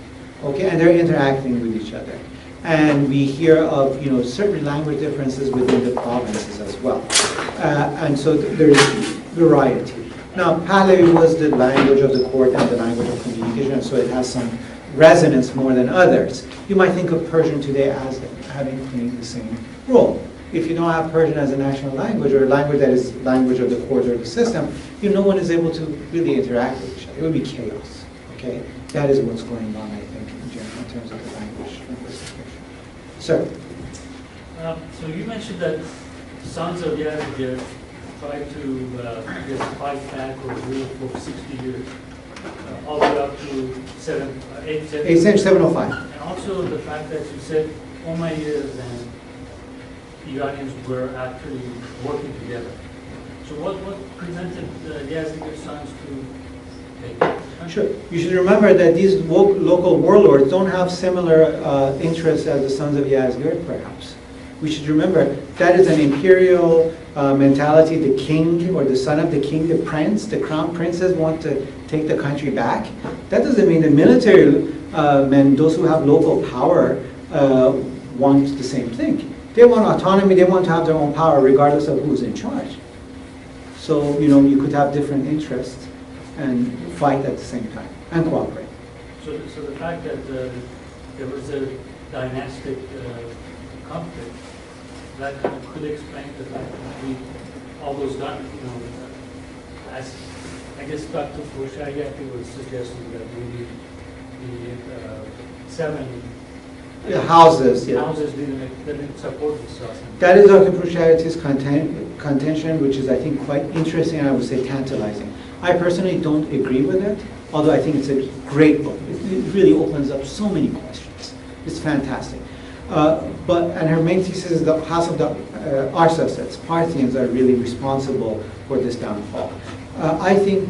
okay, and they're interacting with each other. And we hear of certain language differences within the provinces as well, and so there's variety. Now, Pahlavi was the language of the court and the language of communication, so it has some resonance more than others. You might think of Persian today as having playing the same role. If you don't have Persian as a national language, or a language that is language of the court or the system, no one is able to really interact with each other. It would be chaos, okay? That is what's going on, I think, in general, in terms of the language linguistics. Sir? So you mentioned that sons of Yazid tried to fight back or rule for 60 years, all the way up to 705. And also the fact that you said Umayyads and Iranians were actually working together. So what prevented the Yazidi sons to take it? Sure. You should remember that these local warlords don't have similar interests as the sons of Yazgird, perhaps. We should remember that is an imperial mentality. The king or the son of the king, the prince, the crown princes want to take the country back. That doesn't mean the military men, those who have local power, want the same thing. They want autonomy, they want to have their own power regardless of who's in charge. So, you could have different interests and fight at the same time and cooperate. So the fact that there was a dynastic conflict, that could explain the fact that all those guns, as I guess Dr. Khoshayyati was suggesting that maybe the 7 houses, yeah. houses didn't support themselves. That is Dr. Khoshayyati's contention, which is, I think, quite interesting and I would say tantalizing. I personally don't agree with it, although I think it's a great book. It really opens up so many questions. It's fantastic. And her main thesis is the house of the Arsacids, Parthians, are really responsible for this downfall. I think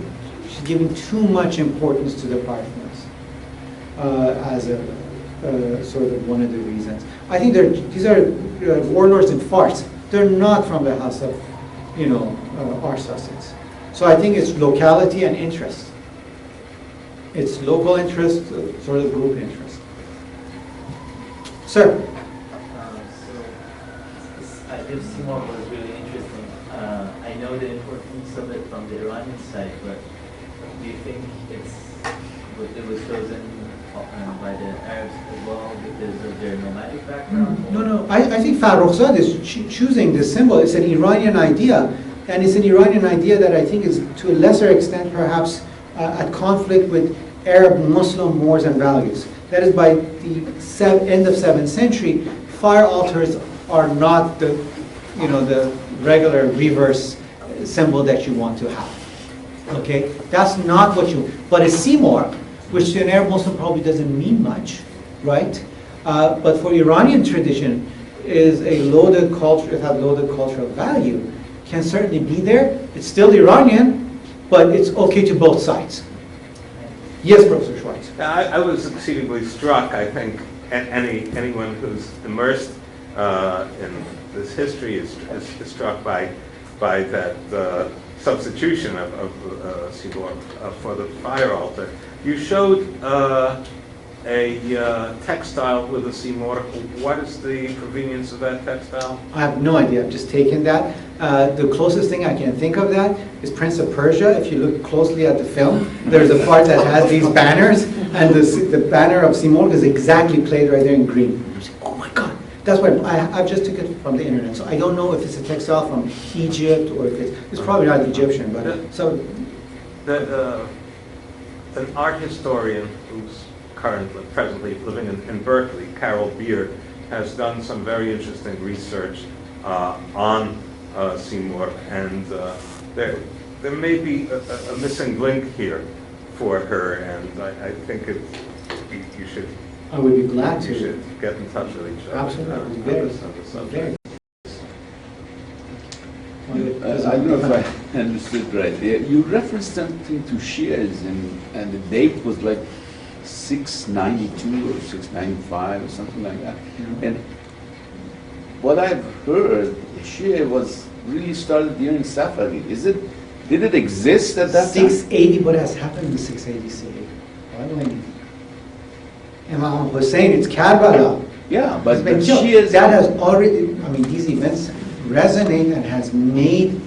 she's giving too much importance to the Parthians as a sort of one of the reasons. I think these are warlords in Fars. They're not from the house of, Arsacids. So I think it's locality and interest. It's local interest, sort of group interest. Sir? This Simon was really interesting. I know the importance of it from the Iranian side, but do you think it was chosen by the Arabs as well because of their nomadic background? No. I think Farrokhzad is choosing this symbol. It's an Iranian idea, and it's an Iranian idea that I think is to a lesser extent perhaps at conflict with Arab Muslim mores and values. That is, by the end of 7th century, fire altars are not the regular reverse symbol that you want to have. Okay, that's not what you. But a Seymour, which to an Arab Muslim probably doesn't mean much, right? But for Iranian tradition, is a loaded culture, it has loaded cultural value, can certainly be there. It's still Iranian, but it's okay to both sides. Yes, Professor Schwartz. I was exceedingly struck. I think anyone who's immersed in this history is struck by that substitution of Seymour for the fire altar. You showed a textile with a Seymour. What is the convenience of that textile? I have no idea. I've just taken that. The closest thing I can think of that is Prince of Persia. If you look closely at the film, there's a part that has these banners, and the banner of Seymour is exactly played right there in green. Oh my God. That's why I've just took it from the internet. So I don't know if it's a textile from Egypt or if it's probably not Egyptian. But so an art historian who's presently living in Berkeley, Carol Beard, has done some very interesting research on Seymour, and there may be a missing link here for her, and I think you should. I would be glad to. You should get in touch with each other. Absolutely. Very. I don't know if I understood right. You referenced something to Shias, and the date was like 692 or 695 or something like that. Mm-hmm. And what I've heard, Shia was really started during Safavid. Did it exist at that time? 680. What has happened in 680 CE? Imam Hussein, it's Karbala. Yeah, but It's been Shias... that has already, I mean, these events resonate and has made,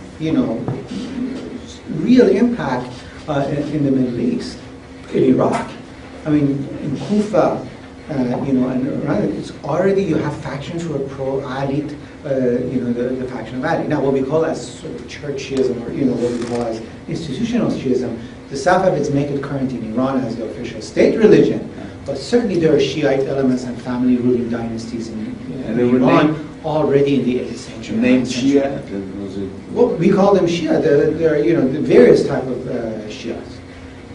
real impact in the Middle East, in Iraq. I mean, in Kufa, and around it's already, you have factions who are pro-Ali, the faction of Ali. Now, what we call as sort of church Shiism, or what we call as institutional Shiism, the Safavids make it current in Iran as the official state religion. But certainly there are Shiite elements and family ruling dynasties in Iran already in the 8th century. Named Shia? Well, we call them Shia. They're the various type of Shias.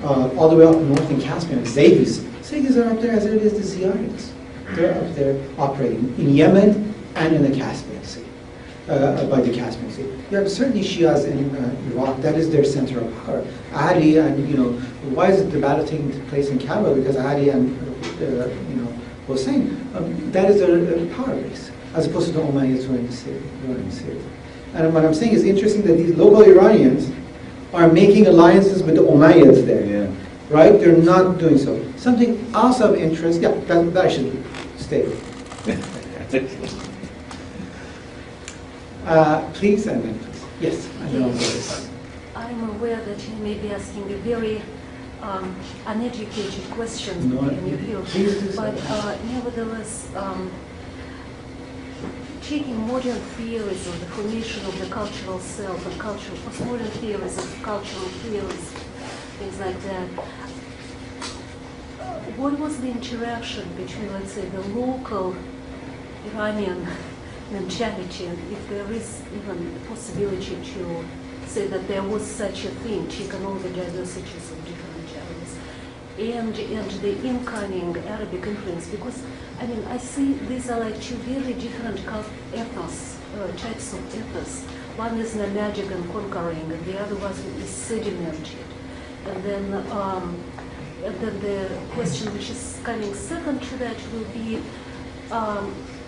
All the way up north in Caspian, Zaydis. Zaydis are up there as it is the Ziyaris. They're up there operating in Yemen and in the Caspian Sea, by the Caspian Sea. There are certainly Shias in Iraq. That is their center of power. Ali and, why is the battle taking place in Kaaba? Because Ali and, Hussein, that is their power base, as opposed to the Umayyads who are in Syria. And what I'm saying is interesting that these local Iranians are making alliances with the Umayyads there. Yeah. Right? They're not doing so. Something else of interest, that I should state. Please, and then please. Yes, I don't know what this is. I'm aware that you may be asking a very uneducated question No, in your field, please do so. but nevertheless, taking modern theories of the formation of the cultural self and postmodern theories of cultural theories, things like that, what was the interaction between, let's say, the local Iranian mentality, and if there is even a possibility to say that there was such a thing, taking all the diversities of different areas, and the incoming Arabic influence, because I see these are like two very different ethos, types of ethos. One is nomadic and conquering, and the other one is sedimented. And then the question which is coming second to that will be,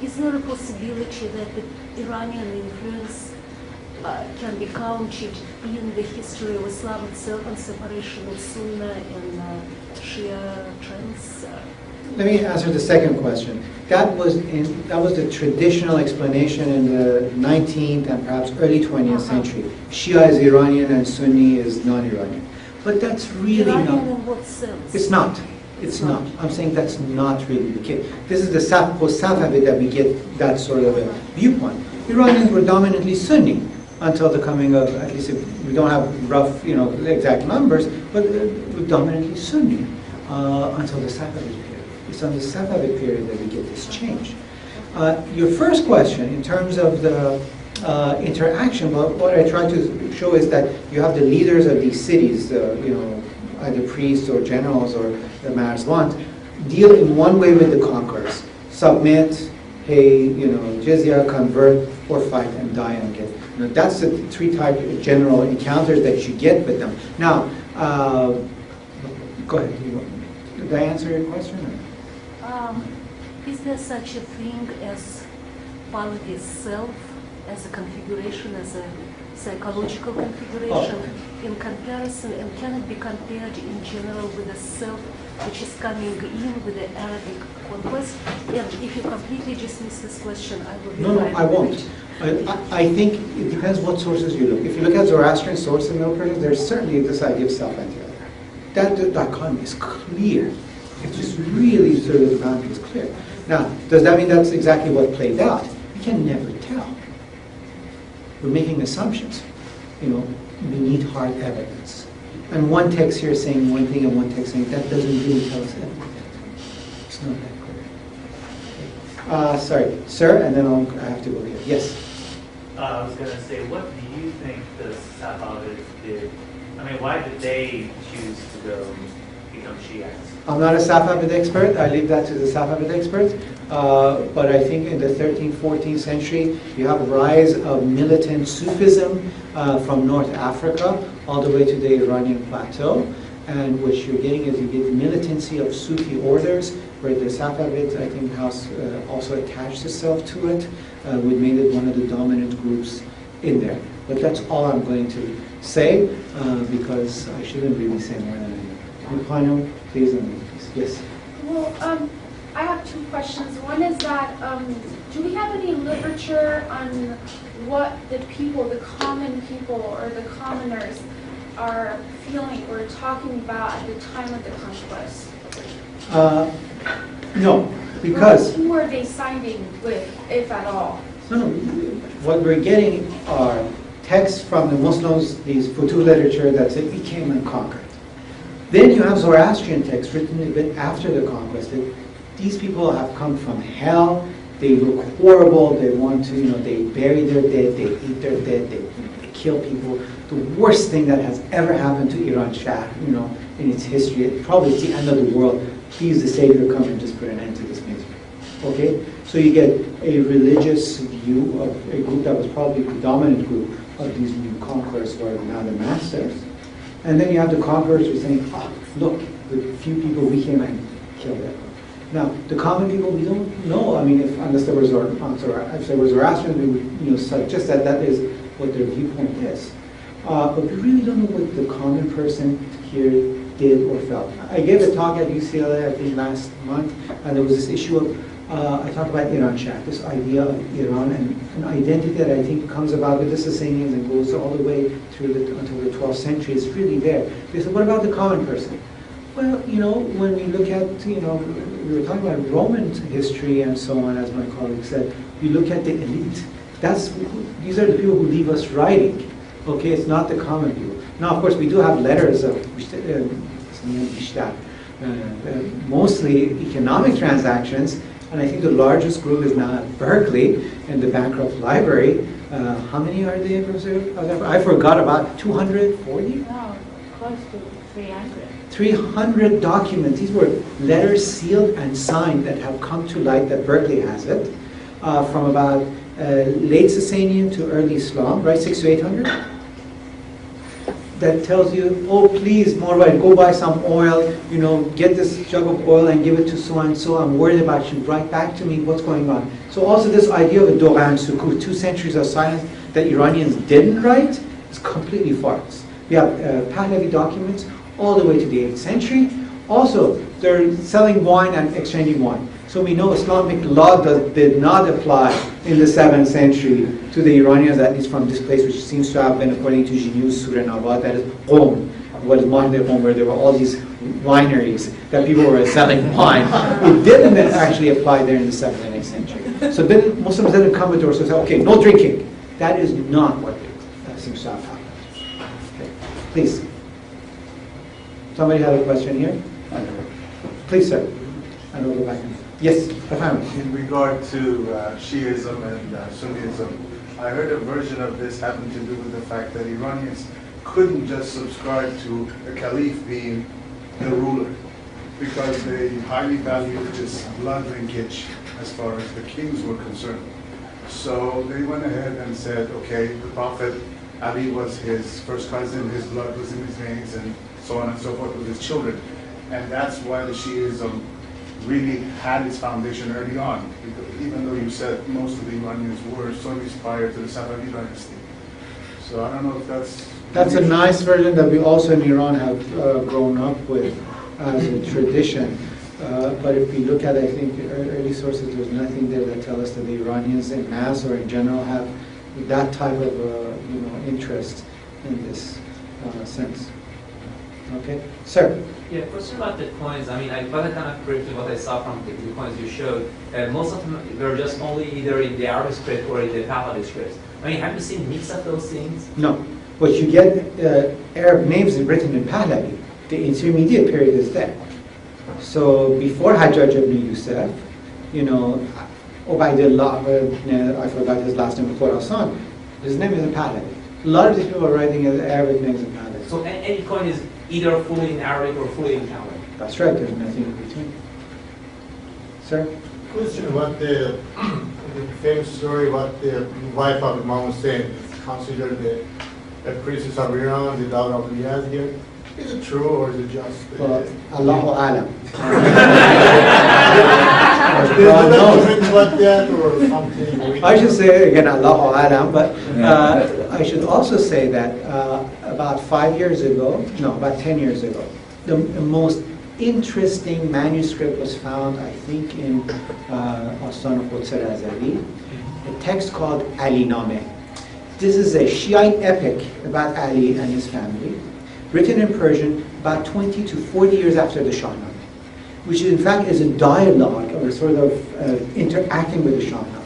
is there a possibility that the Iranian influence can be counted in the history of Islam itself and separation of Sunnah and Shia trends? Let me answer the second question. That was the traditional explanation in the 19th and perhaps early 20th century. Shia is Iranian and Sunni is non-Iranian. But that's really Iranian not. in what sense? It's not. It's not. I'm saying that's not really the case. This is the post-Safavid that we get that sort of a viewpoint. Iranians were dominantly Sunni until the coming of, at least if we don't have rough, exact numbers, but dominantly Sunni until the Safavid period. It's on the Safavid period that we get this change. Your first question, in terms of the interaction, well, what I try to show is that you have the leaders of these cities, either priests or generals or the mayors want, deal in one way with the conquerors. Submit, pay, jizya, convert, or fight and die and get. That's the three type of general encounters that you get with them. Now, go ahead. Did I answer your question? Is there such a thing as quality self, as a configuration, as a psychological configuration in comparison, and can it be compared in general with the self which is coming in with the Arabic conquest? And if you completely dismiss this question, I will be No, I won't. I think it depends what sources you look. If you look at Zoroastrian sources in Middle Persia, there's certainly this idea of self and the other. That dichotomy is clear. It's just really sort of the boundary is clear. Now, does that mean that's exactly what played out? We can never tell. We're making assumptions. We need hard evidence. And one text here saying one thing and one text saying that doesn't really tell us anything. It's not that clear. Sorry, sir, and then I have to go here. Yes? I was going to say, what do you think the Safavids did? I mean, why did they choose to go become Shiites? I'm not a Safavid expert. I leave that to the Safavid experts. But I think in the 13th, 14th century, you have a rise of militant Sufism from North Africa all the way to the Iranian plateau. And what you're getting is you get militancy of Sufi orders, where the Safavids, I think, also attached itself to it, which made it one of the dominant groups in there. But that's all I'm going to say, because I shouldn't really say more than I do. Final, please, yes. Well, I have two questions. One is that, do we have any literature on what the people, the common people, or the commoners are feeling or talking about at the time of the conquest? No, because... Who are they siding with, if at all? No, what we're getting are texts from the Muslims, these Futuh literature that say we came and conquered. Then you have Zoroastrian texts written a bit after the conquest. These people have come from hell. They look horrible. They want to, they bury their dead. They eat their dead. They kill people. The worst thing that has ever happened to Iranshahr, in its history. Probably it's the end of the world. Please, the Savior, come and just put an end to this misery. Okay? So you get a religious view of a group that was probably the dominant group of these new conquerors who are now the masters. And then you have the conquerors who are saying, look, the few people we came and killed everyone. Now, the common people, we don't know. I mean, unless there was Zoroastrians, we would suggest that that is what their viewpoint is. But we really don't know what the common person here did or felt. I gave a talk at UCLA, I think, last month, and there was this issue of, I talked about Iranshahr, this idea of Iran and an identity that I think comes about with the Sassanians and goes all the way through until the 12th century. It's really there. They said, what about the common person? Well, when we look at, we were talking about Roman history and so on, as my colleague said, we look at the elite. These are the people who leave us writing. Okay, it's not the common people. Now, of course, we do have letters of mostly economic transactions, and I think the largest group is now at Berkeley in the Bancroft Library. How many are they, Professor? I forgot, about 240? No, close to 300. 300 documents. These were letters sealed and signed that have come to light, that Berkeley has it, from about late Sasanian to early Islam, right, 600 to 800. That tells you, oh, please, Morwai, go buy some oil, get this jug of oil and give it to so and so. I'm worried about you. Write back to me what's going on. So also this idea of a Dogan Sukut, 2 centuries of silence that Iranians didn't write, is completely false. We have Pahlavi documents all the way to the 8th century. Also, they're selling wine and exchanging wine. So we know Islamic law did not apply in the 7th century to the Iranians, at least from this place, which seems to have been, according to Jinius Surah Nabad, that is Qom, what is modern day Qom, where there were all these wineries that people were selling wine. It didn't actually apply there in the 7th and 8th century. So then Muslims didn't come with doors and say, okay, no drinking. That is not what seems to have happened. Okay. Please. Somebody have a question here? Please, sir. And we'll go back. Yes, in regard to Shiism and Sunnism, I heard a version of this having to do with the fact that Iranians couldn't just subscribe to the caliph being the ruler, because they highly valued his blood linkage as far as the kings were concerned. So they went ahead and said, okay, the Prophet Ali was his first cousin, his blood was in his veins, and so on and so forth with his children. And that's why the Shiism really had its foundation early on, because even though you said most of the Iranians were Sunnis prior to the Safavid dynasty. So I don't know if That's a nice version that we also in Iran have grown up with as a tradition. But if we look at, I think, early sources, there's nothing there that tell us that the Iranians in mass or in general have that type of interest in this sense. Okay, sir. Yeah, question about the coins. I mean, if I kind of correctly what I saw from the coins you showed, most of them were just only either in the Arabic script or in the Pahlavi script. I mean, have you seen mix of those things? No. What you get, Arab names written in Pahlavi. The intermediate period is there. So before Hajjaj ibn Yusuf, Ubaidullah, I forgot his last name, Khorasan, his name is in Pahlavi. A lot of these people are writing Arabic names in Pahlavi. So any coin is either fully in Arabic or fully in Pahlavi? That's right, there's nothing in between. Sir? Question about the famous story what the wife of Imam Hussein considered the princess of Iran, the daughter of Yazid. Is it true or is it just... Well, Allahu Alam. God knows. About that or something? I should say again Allahu Alam, but I should also say that about 5 years ago, no, about 10 years ago, the most interesting manuscript was found, I think, in Astan Quds Razali, a text called Ali Nameh. This is a Shiite epic about Ali and his family, written in Persian about 20 to 40 years after the Shahnameh, which in fact is a dialogue or sort of interacting with the Shahnameh.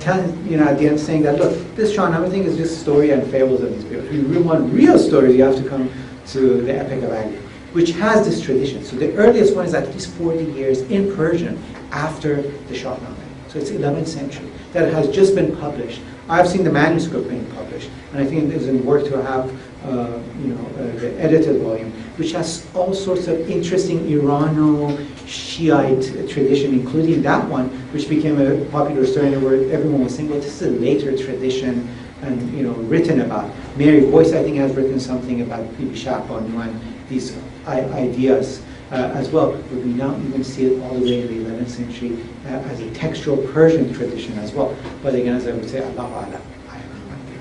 At the end saying that, look, this Shahnameh thing is just story and fables of these people. If you really want real stories, you have to come to the Epic of Ali, which has this tradition. So the earliest one is at least 40 years in Persian after the Shahnameh. So it's 11th century. That has just been published. I've seen the manuscript being published, and I think it is in work to have the edited volume, which has all sorts of interesting Irano-Shiite tradition, including that one, which became a popular story where everyone was saying, well, this is a later tradition, and written about. Mary Boyce, I think, has written something about Bibi Shahbanu and these ideas as well, but we now even see it all the way in the 11th century as a textual Persian tradition as well. But again, as I would say, Allahu Alam. I have no idea.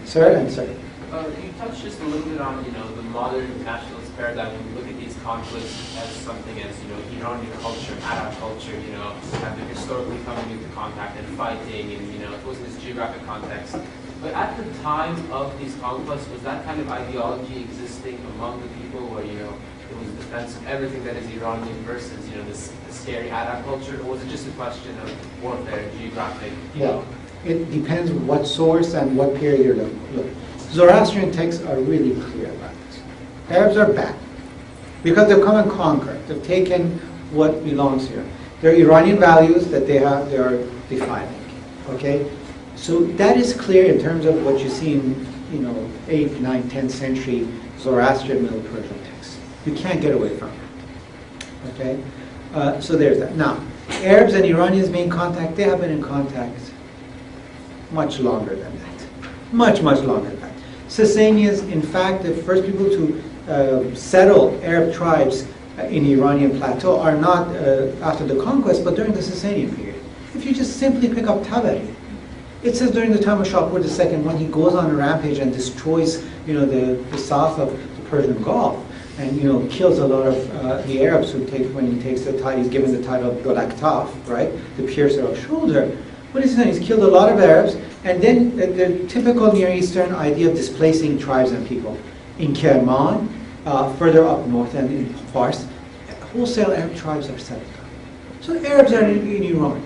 Sir, and sir. You touched just a little bit on, the modern nationalist paradigm. When we look at these conflicts as something as, Iranian culture, Arab culture, have been historically coming into contact and fighting, and, it was in this geographic context. But at the time of these conquests, was that kind of ideology existing among the people where, it was defense of everything that is Iranian versus, this scary Arab culture, or was it just a question of warfare, geographic, Well, it depends what source and what period you're looking at. Zoroastrian texts are really clear about this. Arabs are bad because they've come and conquered. They've taken what belongs here. There are Iranian values that they are defining. Okay, so that is clear in terms of what you see in 8th, 9th, 10th century Zoroastrian Middle Persian texts. You can't get away from it. Okay, so there's that. Now, Arabs and Iranians being in contact, they have been in contact much longer than that. Much, much longer than that. Sassanians, in fact, the first people to settle Arab tribes in the Iranian plateau are not after the conquest, but during the Sassanian period. If you just simply pick up Tabari, it says during the time of Shapur II, when he goes on a rampage and destroys, the south of the Persian Gulf, and kills a lot of the Arabs when he takes the title, he's given the title of Golaktaf, right, the piercer of shoulder. What is he saying? He's killed a lot of Arabs, and then the typical Near Eastern idea of displacing tribes and people. In Kerman, further up north, and in Fars, wholesale Arab tribes are settled. So Arabs are in Iran.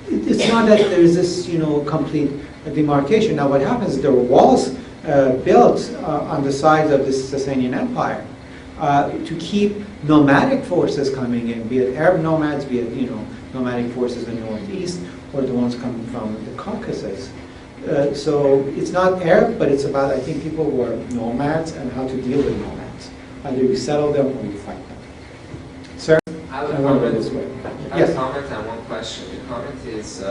It's not that there's this, complete demarcation. Now what happens is there were walls built on the sides of this Sassanian Empire to keep nomadic forces coming in, be it Arab nomads, be it, nomadic forces in the northeast, or the ones coming from the Caucasus. So it's not Arab, but it's about, I think, people who are nomads and how to deal with nomads. Either you settle them or you fight them. Sir? I have I a want to go comment. this way. I have Yes. a comment and one question. The comment is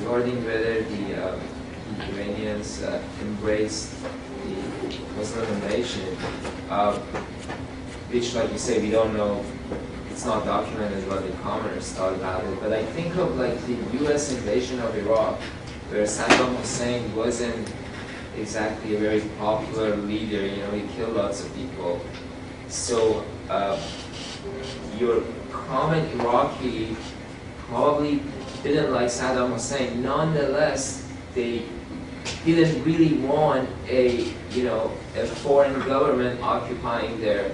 regarding whether the Iranians embraced the Muslim invasion, which, like you say, we don't know. It's not documented what the commoners thought about it. But I think of like the U.S. invasion of Iraq, where Saddam Hussein wasn't exactly a very popular leader. You know, he killed lots of people. So your common Iraqi probably didn't like Saddam Hussein. Nonetheless, they didn't really want a foreign government occupying their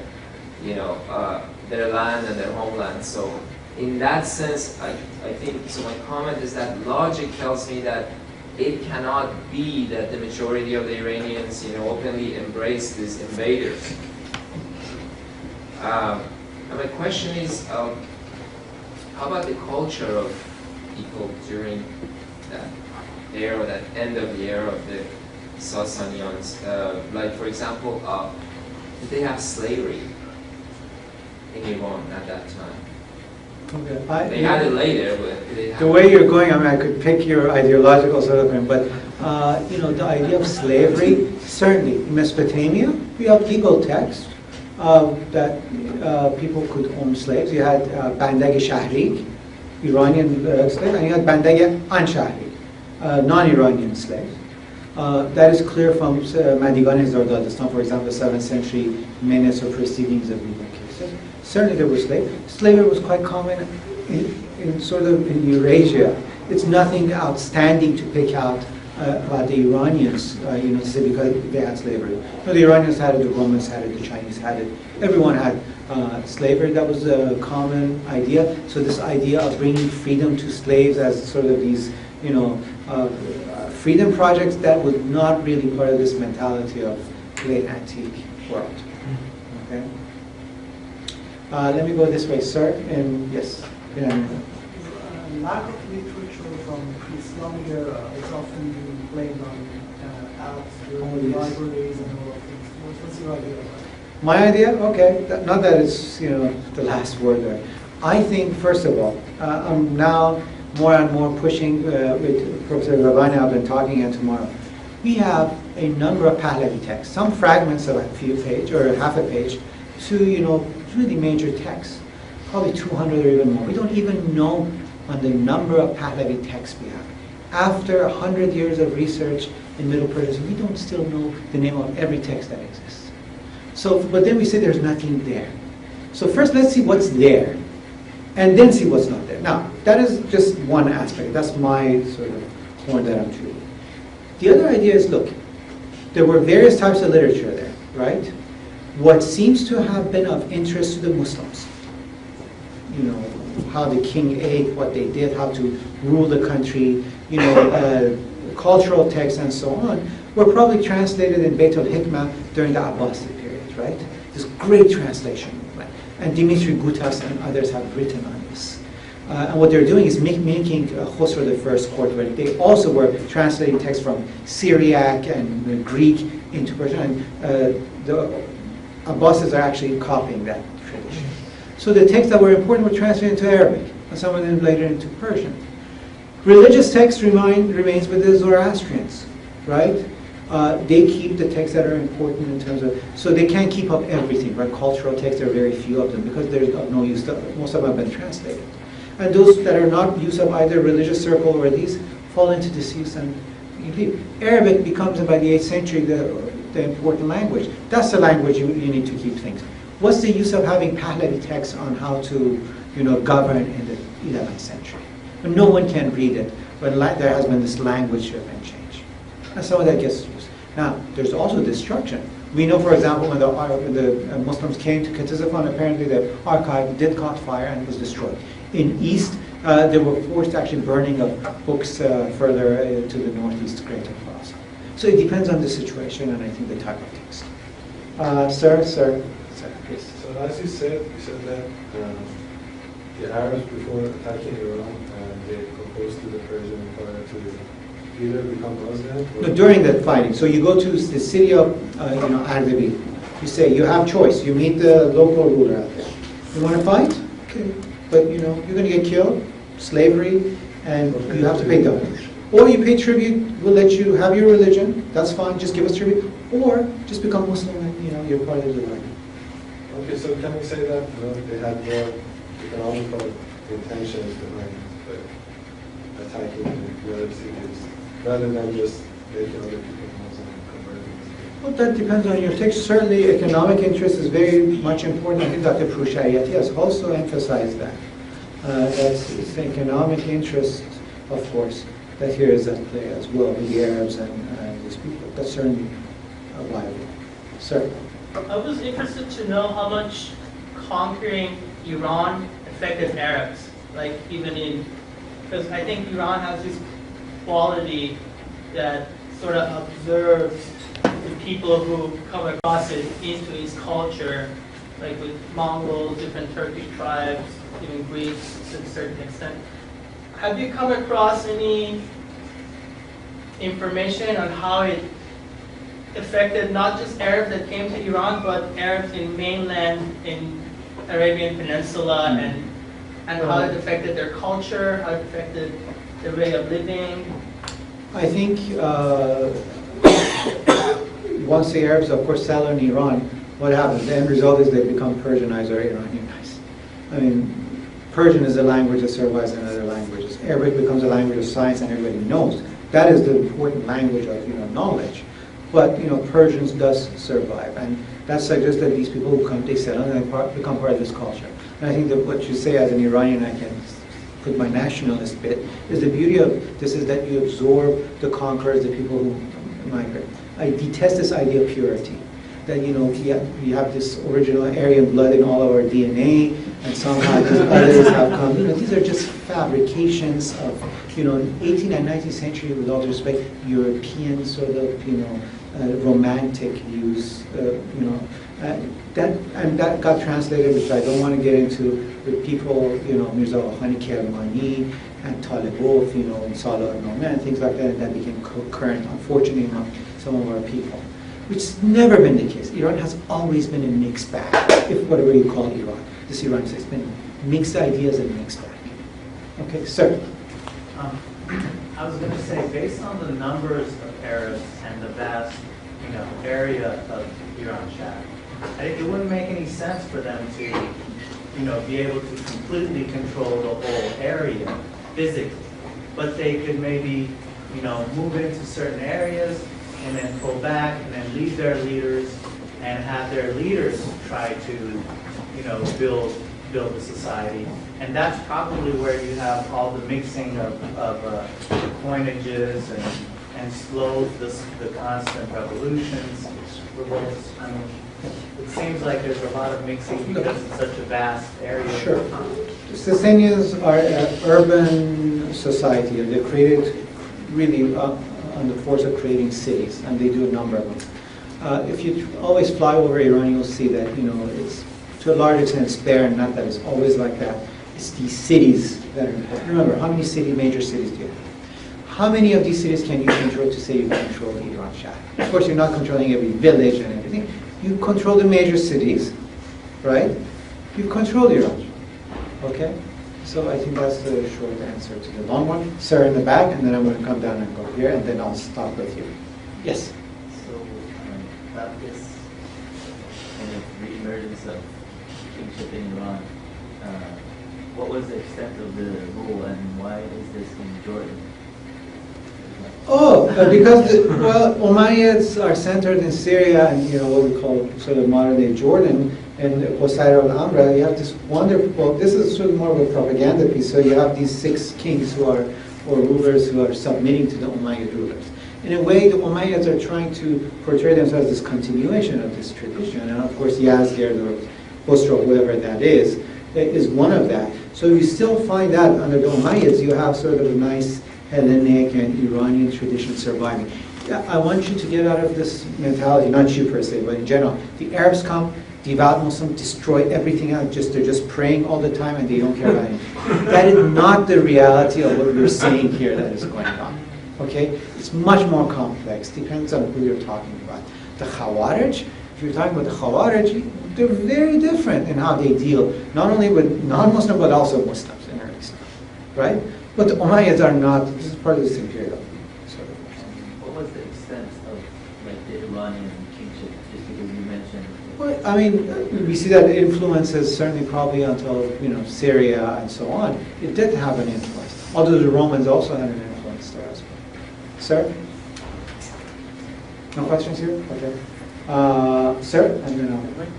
land and their homeland. So in that sense, I think, so my comment is that logic tells me that it cannot be that the majority of the Iranians, openly embrace these invaders. And my question is, how about the culture of people during that era, that end of the era of the Sasanians? Like, for example, did they have slavery in Iran at that time? Okay. They had it later, but they the way you're going, I mean, I could pick your ideological sort of thing, but the idea of slavery, certainly in Mesopotamia, we have legal text that people could own slaves. You had bandag shahri, Iranian slave, and you had bandag an-shahri, non-Iranian slaves. That is clear from Madigan Zardadistan, for example, the 7th century minutes or proceedings of legal cases. Certainly there was slavery. Slavery was quite common in Eurasia. It's nothing outstanding to pick out about the Iranians, to say because they had slavery. No, the Iranians had it, the Romans had it, the Chinese had it. Everyone had slavery. That was a common idea. So this idea of bringing freedom to slaves as sort of these, freedom projects, that was not really part of this mentality of late antique world. Okay. Let me go this way, sir. And yes. Lack of literature from pre-Islamic era is often being blamed on Arabs during libraries and all of things. What's your idea about it? My idea? Okay. Not that it's the last word there. I think, first of all, I'm now more and more pushing with Professor Ravani. I've been talking, and tomorrow. We have a number of Pahlavi texts, some fragments of a few page or half a page, to really major texts, probably 200 or even more. We don't even know on the number of Pahlavi texts we have. After 100 years of research in Middle Persian, we don't still know the name of every text that exists. So, but then we say there's nothing there. So first, let's see what's there, and then see what's not there. Now, that is just one aspect. That's my sort of point that I'm treating. The other idea is, look, there were various types of literature there, right? What seems to have been of interest to the Muslims, how the king ate, what they did, how to rule the country, cultural texts and so on, were probably translated in Beit al-Hikmah during the Abbasid period, right? This great translation. And Dimitri Gutas and others have written on this. And what they're doing is mimicking Khosrow the First court, where they also were translating texts from Syriac and Greek into Persian. And the Abbasids are actually copying that tradition. So the texts that were important were translated into Arabic, and some of them later into Persian. Religious text remains with the Zoroastrians, right? They keep the texts that are important in terms of, so they can't keep up everything, right? Cultural texts, there are very few of them because there's of no use. Most of them have been translated. And those that are not use of either religious circle or these fall into disuse and leave. Arabic becomes, by the 8th century, the important language. That's the language you need to keep things. What's the use of having Pahlavi texts on how to, govern in the 11th century? But no one can read it, but there has been this language shift and change. And some of that gets used. Now, there's also destruction. We know, for example, when the Muslims came to Ctesiphon, apparently the archive did caught fire and was destroyed. In East, they were forced actually burning of books further to the northeast, greater Khorasan. So it depends on the situation and I think the type of text. Sir, please. So as you said that the Arabs before attacking Iran, they proposed to the Persian Empire to either become Muslim? No, during that fighting. So you go to the city of, Ardabil. You say, you have choice. You meet the local ruler out there. You want to fight? Okay. But, you're going to get killed, slavery, and you have to pay dollars. Or you pay tribute, we'll let you have your religion, that's fine, just give us tribute. Or just become Muslim and, you're part of the religion. Okay, so can we say that they had more economical intentions behind attacking the other cities, rather than just making other people Muslim and converting them? Well, that depends on your text. Certainly, economic interest is very much important. I think Dr. Prushayati has also emphasized that. That's the economic interest, of course, that here is at play as well with the Arabs and these people. That's certainly viable. Sir? I was interested to know how much conquering Iran affected Arabs, because I think Iran has this quality that sort of observes the people who come across it into its culture, like with Mongols, different Turkish tribes, even Greeks to a certain extent. Have you come across any information on how it affected not just Arabs that came to Iran, but Arabs in mainland, in Arabian Peninsula, and how it affected their culture, how it affected their way of living? I think once the Arabs, of course, settle in Iran, what happens? The end result is they become Persianized or Iranianized. I mean, Persian is a language that survives in other languages. Arabic becomes a language of science and everybody knows. That is the important language of knowledge. But Persians does survive, and that suggests that these people who come, they settle and they become part of this culture. And I think that what you say as an Iranian, I can put my nationalist bit, is the beauty of this is that you absorb the conquerors, the people who migrate. I detest this idea of purity. That we have this original Aryan blood in all of our DNA, and somehow these others have come. These are just fabrications of, in 18th and 19th century, with all due respect, European sort of, romantic views, that got translated, which I don't want to get into, with people, Mirza Hani Kermani and Talibov, in Salah al-Noman and things like that, and that became current, unfortunately, among some of our people. Which has never been the case. Iran has always been a mixed bag, if whatever you call Iran. This Iran has been mixed ideas and mixed bag. Okay, sir. I was going to say, based on the numbers of Arabs and the vast, area of Iranshahr, it wouldn't make any sense for them to, be able to completely control the whole area physically. But they could maybe, move into certain areas and then pull back and then leave their leaders and have their leaders try to, build the society. And that's probably where you have all the mixing of coinages and slows the constant revolutions, revolts. I mean, it seems like there's a lot of mixing because it's such a vast area. Sure. Sassanians are an urban society, and they're created really on the force of creating cities, and they do a number of them. If you always fly over Iran, you'll see that, it's to a large extent it's barren, not that it's always like that. It's these cities that are important. Remember, how many major cities do you have? How many of these cities can you control to say you control Iranshahr? Of course, you're not controlling every village and everything. You control the major cities, right? You control Iranshahr, okay? So I think that's the short answer to the long one. Sir in the back, and then I'm going to come down and go here, and then I'll stop with you. Yes? So, about this kind of re-emergence of kingship in Iran, what was the extent of the rule, and why is this in Jordan? Oh, because, Umayyads are centered in Syria and, what we call sort of modern-day Jordan, and Qusayr al-Amra, you have this wonderful, this is sort of more of a propaganda piece, so you have these 6 kings or rulers who are submitting to the Umayyad rulers. In a way, the Umayyads are trying to portray themselves as this continuation of this tradition, and of course Yazd or Khosrow, whoever that is one of that. So you still find that under the Umayyads, you have sort of a nice Hellenic and Iranian tradition surviving. I want you to get out of this mentality, not you per se, but in general. The Arabs come, devout Muslims, destroy everything else, they're just praying all the time and they don't care about anything. That is not the reality of what we're saying here that is going on. Okay? It's much more complex, depends on who you're talking about. The Khawarij, if you're talking about the Khawarij, they're very different in how they deal, not only with non-Muslim, but also Muslims in early Islam, right? But the Umayyads are not, this is part of this imperial sort of. What was the extent of like the Iranian kingship, just because you mentioned? Well, I mean, we see that influences certainly probably until, Syria and so on. It did have an influence, although the Romans also had an influence there as well. Sir? No questions here? Okay. Sir? And then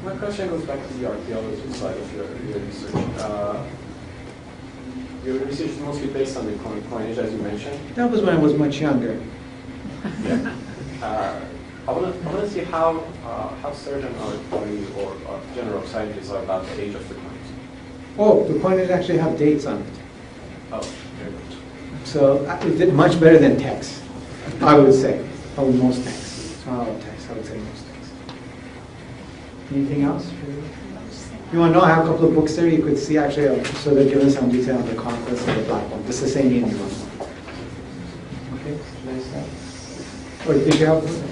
My question goes back to the archaeology side of your research. Your research is mostly based on the coinage, as you mentioned. that was when I was much younger. Yeah. I want to see how certain are you or general scientists are about the age of the coins. Oh, the coinage actually have dates on it. Oh, very good. So it did much better than text, I would say. Probably most texts. It's not all text, I would say most texts. Anything else? You want to know? I have a couple of books there you could see actually, so they're giving some detail on the Conquest of the Black One. This is the same Indian one. Okay? Or did you have?